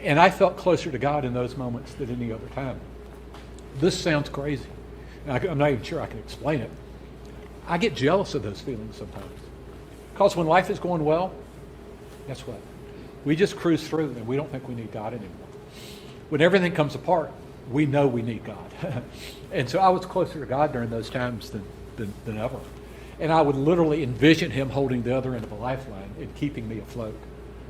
And I felt closer to God in those moments than any other time. This sounds crazy. I'm not even sure I can explain it. I get jealous of those feelings sometimes. Because when life is going well, guess what? We just cruise through and we don't think we need God anymore. When everything comes apart, we know we need God. And so I was closer to God during those times than ever. And I would literally envision him holding the other end of a lifeline and keeping me afloat.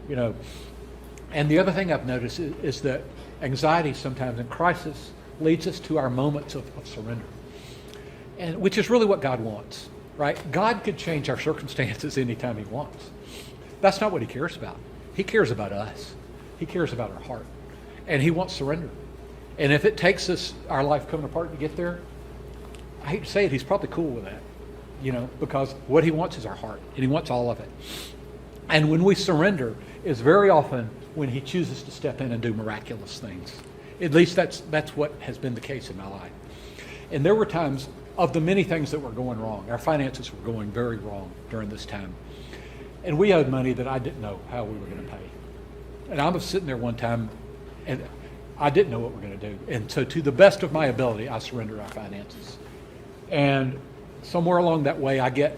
And the other thing I've noticed is that anxiety sometimes in crisis leads us to our moments of surrender. And which is really what God wants, right? God could change our circumstances anytime he wants. That's not what he cares about. He cares about us. He cares about our heart. And he wants surrender. And if it takes us, our life coming apart to get there, I hate to say it, he's probably cool with that. Because what he wants is our heart. And he wants all of it. And when we surrender is very often when he chooses to step in and do miraculous things. At least that's what has been the case in my life. And there were times of the many things that were going wrong. Our finances were going very wrong during this time. And we owed money that I didn't know how we were going to pay. And I was sitting there one time, and I didn't know what we were going to do. And so to the best of my ability, I surrendered our finances. And somewhere along that way, I get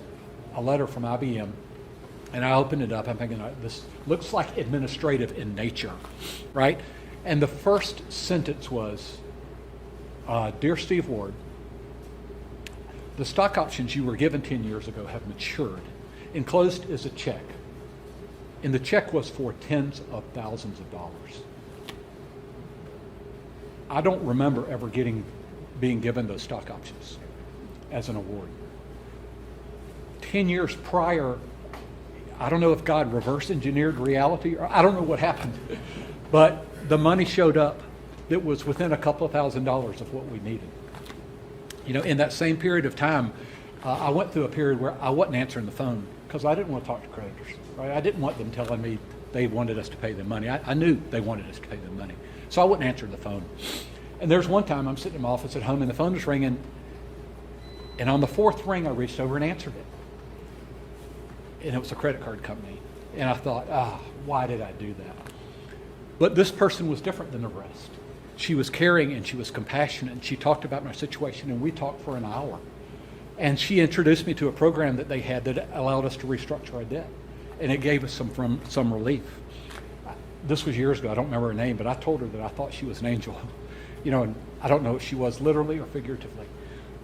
a letter from IBM, and I open it up. I'm thinking, this looks like administrative in nature, right? And the first sentence was, Dear Steve Ward, the stock options you were given 10 years ago have matured. Enclosed is a check. And the check was for tens of thousands of dollars. I don't remember ever being given those stock options as an award. 10 years prior I don't know if God reverse engineered reality, or I don't know what happened, but the money showed up that was within a couple of $1,000s of what we needed. In that same period of time, I went through a period where I wasn't answering the phone because I didn't want to talk to creditors. Right? I didn't want them telling me they wanted us to pay them money. I knew they wanted us to pay them money, so I wouldn't answer the phone. And there's one time I'm sitting in my office at home and the phone was ringing, and on the fourth ring I reached over and answered it. And it was a credit card company. And I thought, why did I do that? But this person was different than the rest. She was caring and she was compassionate, and she talked about my situation, and we talked for an hour. And she introduced me to a program that they had that allowed us to restructure our debt. And it gave us some relief. This was years ago. I don't remember her name, but I told her that I thought she was an angel. And I don't know if she was literally or figuratively.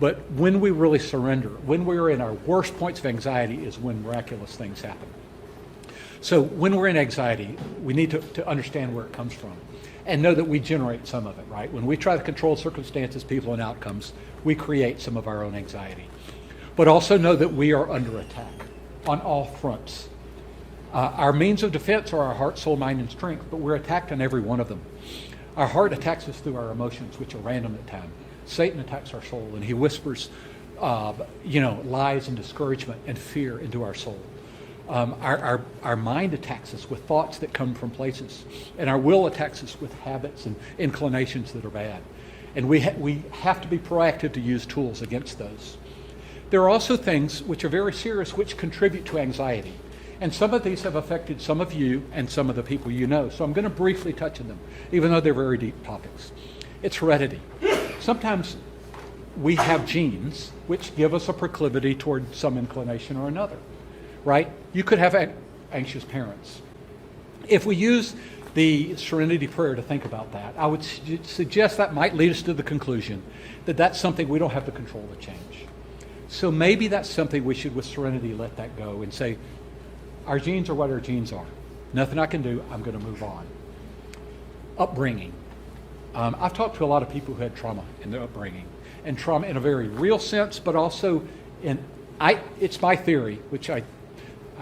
But when we really surrender, when we're in our worst points of anxiety, is when miraculous things happen. So when we're in anxiety, we need to understand where it comes from and know that we generate some of it, right? When we try to control circumstances, people, and outcomes, we create some of our own anxiety. But also know that we are under attack on all fronts. Our means of defense are our heart, soul, mind, and strength, but we're attacked on every one of them. Our heart attacks us through our emotions, which are random at times. Satan attacks our soul, and he whispers, lies and discouragement and fear into our soul. Our mind attacks us with thoughts that come from places, and our will attacks us with habits and inclinations that are bad. And we have to be proactive to use tools against those. There are also things which are very serious which contribute to anxiety. And some of these have affected some of you and some of the people you know. So I'm going to briefly touch on them, even though they're very deep topics. It's heredity. Sometimes we have genes which give us a proclivity toward some inclination or another, right? You could have anxious parents. If we use the Serenity Prayer to think about that, I would suggest that might lead us to the conclusion that that's something we don't have the control to change. So maybe that's something we should, with serenity, let that go and say, our genes are what our genes are. Nothing I can do, I'm going to move on. Upbringing. I've talked to a lot of people who had trauma in their upbringing, and trauma in a very real sense, but also it's my theory, which I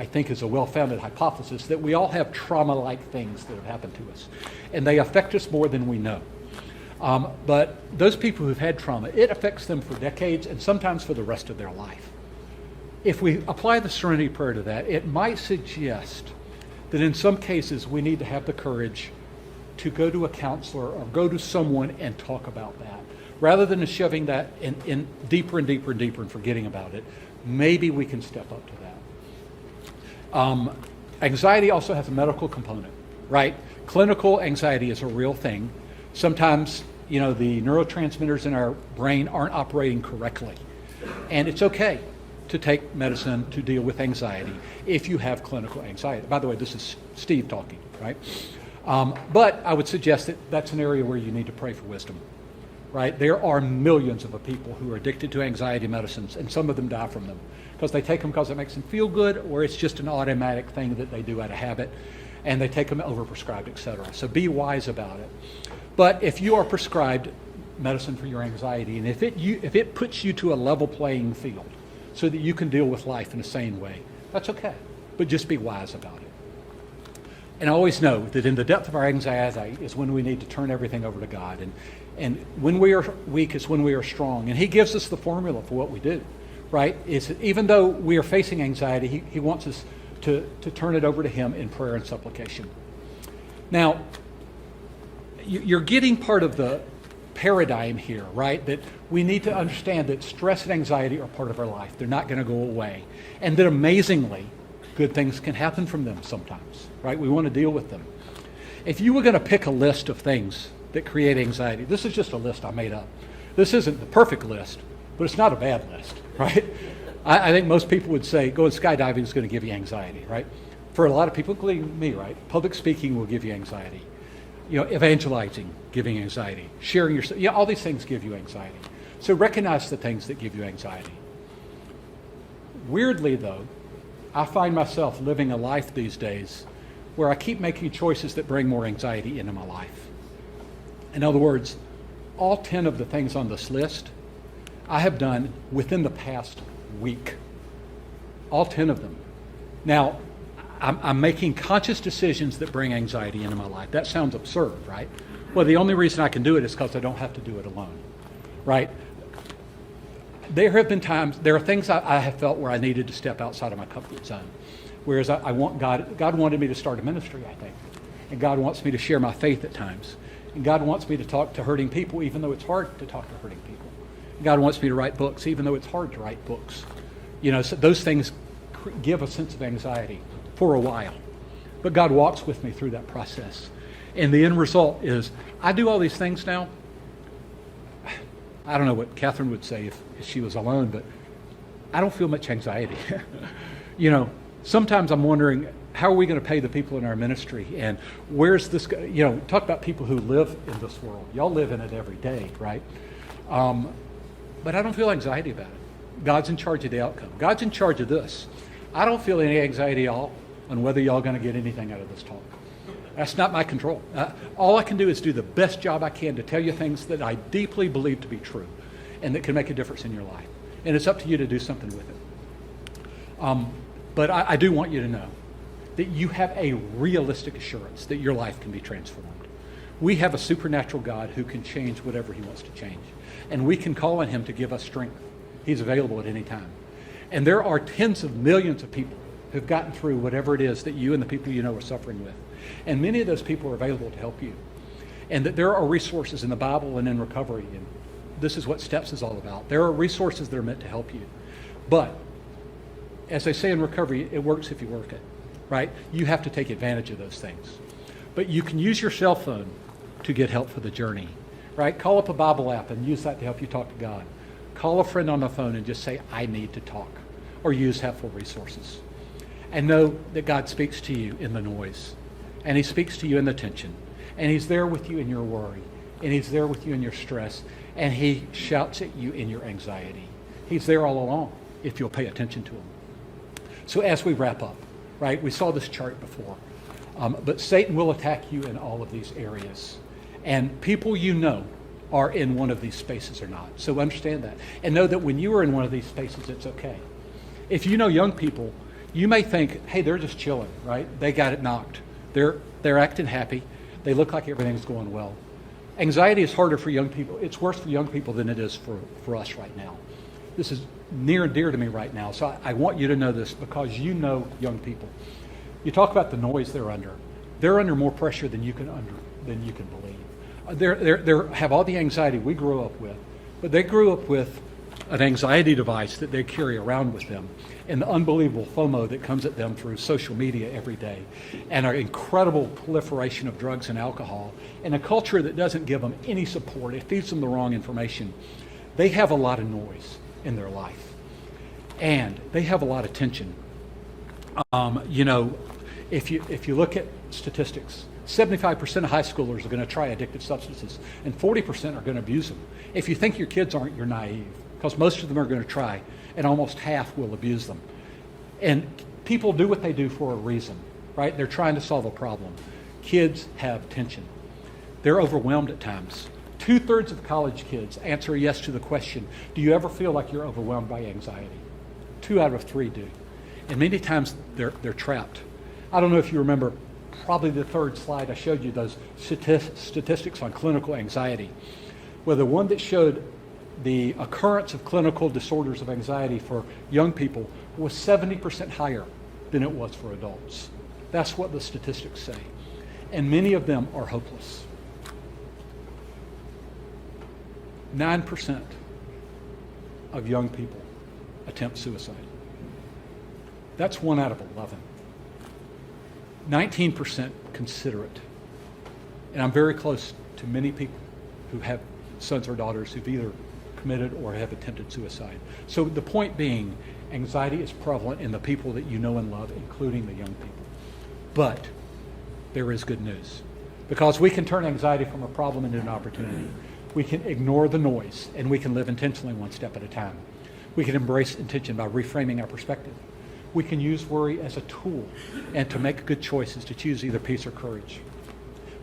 think is a well-founded hypothesis, that we all have trauma-like things that have happened to us, and they affect us more than we know. But those people who've had trauma, it affects them for decades and sometimes for the rest of their life. If we apply the Serenity Prayer to that, it might suggest that in some cases we need to have the courage to go to a counselor or go to someone and talk about that. Rather than shoving that in deeper and deeper and deeper and forgetting about it, maybe we can step up to that. Anxiety also has a medical component, right? Clinical anxiety is a real thing. Sometimes, the neurotransmitters in our brain aren't operating correctly. And it's okay to take medicine to deal with anxiety if you have clinical anxiety. By the way, this is Steve talking, right? But I would suggest that that's an area where you need to pray for wisdom, right? There are millions of people who are addicted to anxiety medicines, and some of them die from them because they take them because it makes them feel good, or it's just an automatic thing that they do out of habit, and they take them overprescribed, etc. So be wise about it. But if you are prescribed medicine for your anxiety, and if it puts you to a level playing field so that you can deal with life in a sane way, that's okay. But just be wise about it. And always know that in the depth of our anxiety is when we need to turn everything over to God. And when we are weak is when we are strong. And he gives us the formula for what we do, right? Even though we are facing anxiety, he wants us to turn it over to him in prayer and supplication. Now, you're getting part of the paradigm here, right? That we need to understand that stress and anxiety are part of our life. They're not going to go away. And that amazingly, good things can happen from them sometimes, right? We want to deal with them. If you were going to pick a list of things that create anxiety, this is just a list I made up. This isn't the perfect list, but it's not a bad list, right? I think most people would say going skydiving is going to give you anxiety, right? For a lot of people, including me, right? Public speaking will give you anxiety. Evangelizing, giving anxiety. Sharing yourself, all these things give you anxiety. So recognize the things that give you anxiety. Weirdly, though, I find myself living a life these days where I keep making choices that bring more anxiety into my life. In other words, all 10 of the things on this list I have done within the past week. All 10 of them. Now, I'm making conscious decisions that bring anxiety into my life. That sounds absurd, right? Well, the only reason I can do it is because I don't have to do it alone, right? There have been times, there are things I have felt where I needed to step outside of my comfort zone. Whereas I want God wanted me to start a ministry, I think. And God wants me to share my faith at times. And God wants me to talk to hurting people, even though it's hard to talk to hurting people. And God wants me to write books, even though it's hard to write books. You know, so those things give a sense of anxiety for a while. But God walks with me through that process. And the end result is, I do all these things now. I don't know what Catherine would say if she was alone, but I don't feel much anxiety. You know, sometimes I'm wondering, how are we going to pay the people in our ministry? And where's this, you know, talk about people who live in this world. Y'all live in it every day, right? But I don't feel anxiety about it. God's in charge of the outcome. God's in charge of this. I don't feel any anxiety at all on whether y'all going to get anything out of this talk. That's not my control. All I can do is do the best job I can to tell you things that I deeply believe to be true and that can make a difference in your life. And it's up to you to do something with it. But I do want you to know that you have a realistic assurance that your life can be transformed. We have a supernatural God who can change whatever he wants to change. And we can call on him to give us strength. He's available at any time. And there are tens of millions of people who've gotten through whatever it is that you and the people you know are suffering with. And many of those people are available to help you. And that there are resources in the Bible and in recovery. And this is what STEPS is all about. There are resources that are meant to help you. But as they say in recovery, it works if you work it, right? You have to take advantage of those things. But you can use your cell phone to get help for the journey, right? Call up a Bible app and use that to help you talk to God. Call a friend on the phone and just say, I need to talk, or use helpful resources. And know that God speaks to you in the noise, and he speaks to you in the tension, and he's there with you in your worry, and he's there with you in your stress, and he shouts at you in your anxiety. He's there all along if you'll pay attention to him. So as we wrap up, right, we saw this chart before, but Satan will attack you in all of these areas. And people you know are in one of these spaces or not. So understand that. And know that when you are in one of these spaces, it's okay. If you know young people, you may think, hey, they're just chilling, right? They got it knocked. They're acting happy. They look like everything's going well. Anxiety is harder for young people. It's worse for young people than it is for us right now. This is near and dear to me right now. So I want you to know this because you know young people. You talk about the noise they're under. They're under more pressure than you can believe. They have all the anxiety we grew up with, but they grew up with an anxiety device that they carry around with them, and the unbelievable FOMO that comes at them through social media every day, and our incredible proliferation of drugs and alcohol, and a culture that doesn't give them any support. It feeds them the wrong information. They have a lot of noise in their life, and they have a lot of tension. You know, if you look at statistics, 75% of high schoolers are going to try addictive substances, and 40% are going to abuse them. If you think your kids aren't, you're naive, because most of them are going to try, and almost half will abuse them. And people do what they do for a reason, right? They're trying to solve a problem. Kids have tension. They're overwhelmed at times. 2/3 of college kids answer yes to the question, do you ever feel like you're overwhelmed by anxiety? 2 out of 3 do. And many times they're trapped. I don't know if you remember, probably the third slide I showed you, those statistics on clinical anxiety. Well, the one that showed the occurrence of clinical disorders of anxiety for young people was 70% higher than it was for adults. That's what the statistics say. And many of them are hopeless. 9% of young people attempt suicide. That's 1 out of 11. 19% consider it. And I'm very close to many people who have sons or daughters who've either committed or have attempted suicide. So the point being, anxiety is prevalent in the people that you know and love, including the young people. But there is good news, because we can turn anxiety from a problem into an opportunity. We can ignore the noise, and we can live intentionally one step at a time. We can embrace intention by reframing our perspective. We can use worry as a tool and to make good choices, to choose either peace or courage.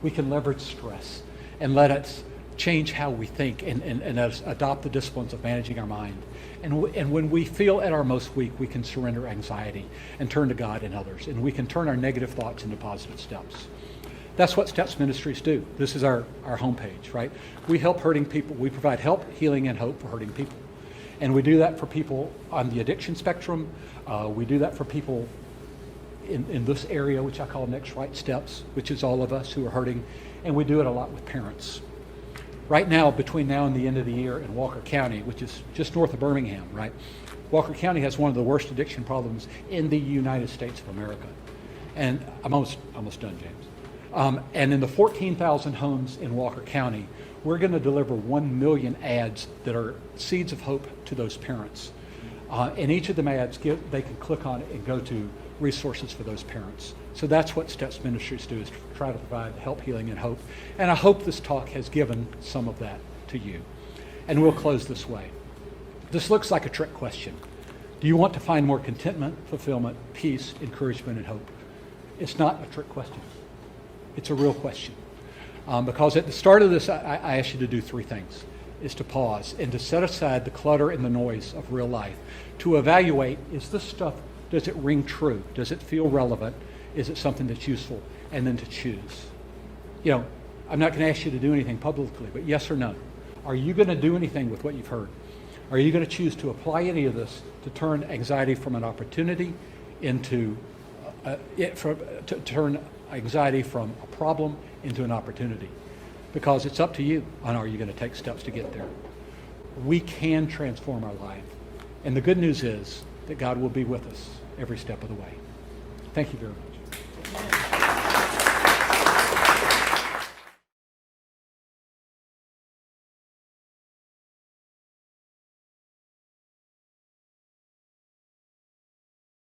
We can leverage stress and let it change how we think and adopt the disciplines of managing our mind. And when we feel at our most weak, we can surrender anxiety and turn to God and others. And we can turn our negative thoughts into positive steps. That's what Steps Ministries do. This is our homepage, right? We help hurting people. We provide help, healing, and hope for hurting people. And we do that for people on the addiction spectrum. We do that for people in this area, which I call Next Right Steps, which is all of us who are hurting. And we do it a lot with parents. Right now, between now and the end of the year in Walker County, which is just north of Birmingham, right? Walker County has one of the worst addiction problems in the United States of America. And I'm almost done, James. And in the 14,000 homes in Walker County, we're going to deliver 1 million ads that are seeds of hope to those parents. And each of them ads, they can click on it and go to resources for those parents. So that's what Steps Ministries do, is to try to provide help, healing, and hope. And I hope this talk has given some of that to you. And we'll close this way. This looks like a trick question. Do you want to find more contentment, fulfillment, peace, encouragement, and hope? It's not a trick question. It's a real question. Because at the start of this, I asked you to do 3 things. Is to pause and to set aside the clutter and the noise of real life. To evaluate, is this stuff, does it ring true? Does it feel relevant? Is it something that's useful? And then to choose. You know, I'm not going to ask you to do anything publicly, but yes or no. Are you going to do anything with what you've heard? Are you going to choose to apply any of this to turn anxiety from an opportunity into, to turn anxiety from a problem into an opportunity? Because it's up to you on, are you going to take steps to get there? We can transform our life. And the good news is that God will be with us every step of the way. Thank you very much.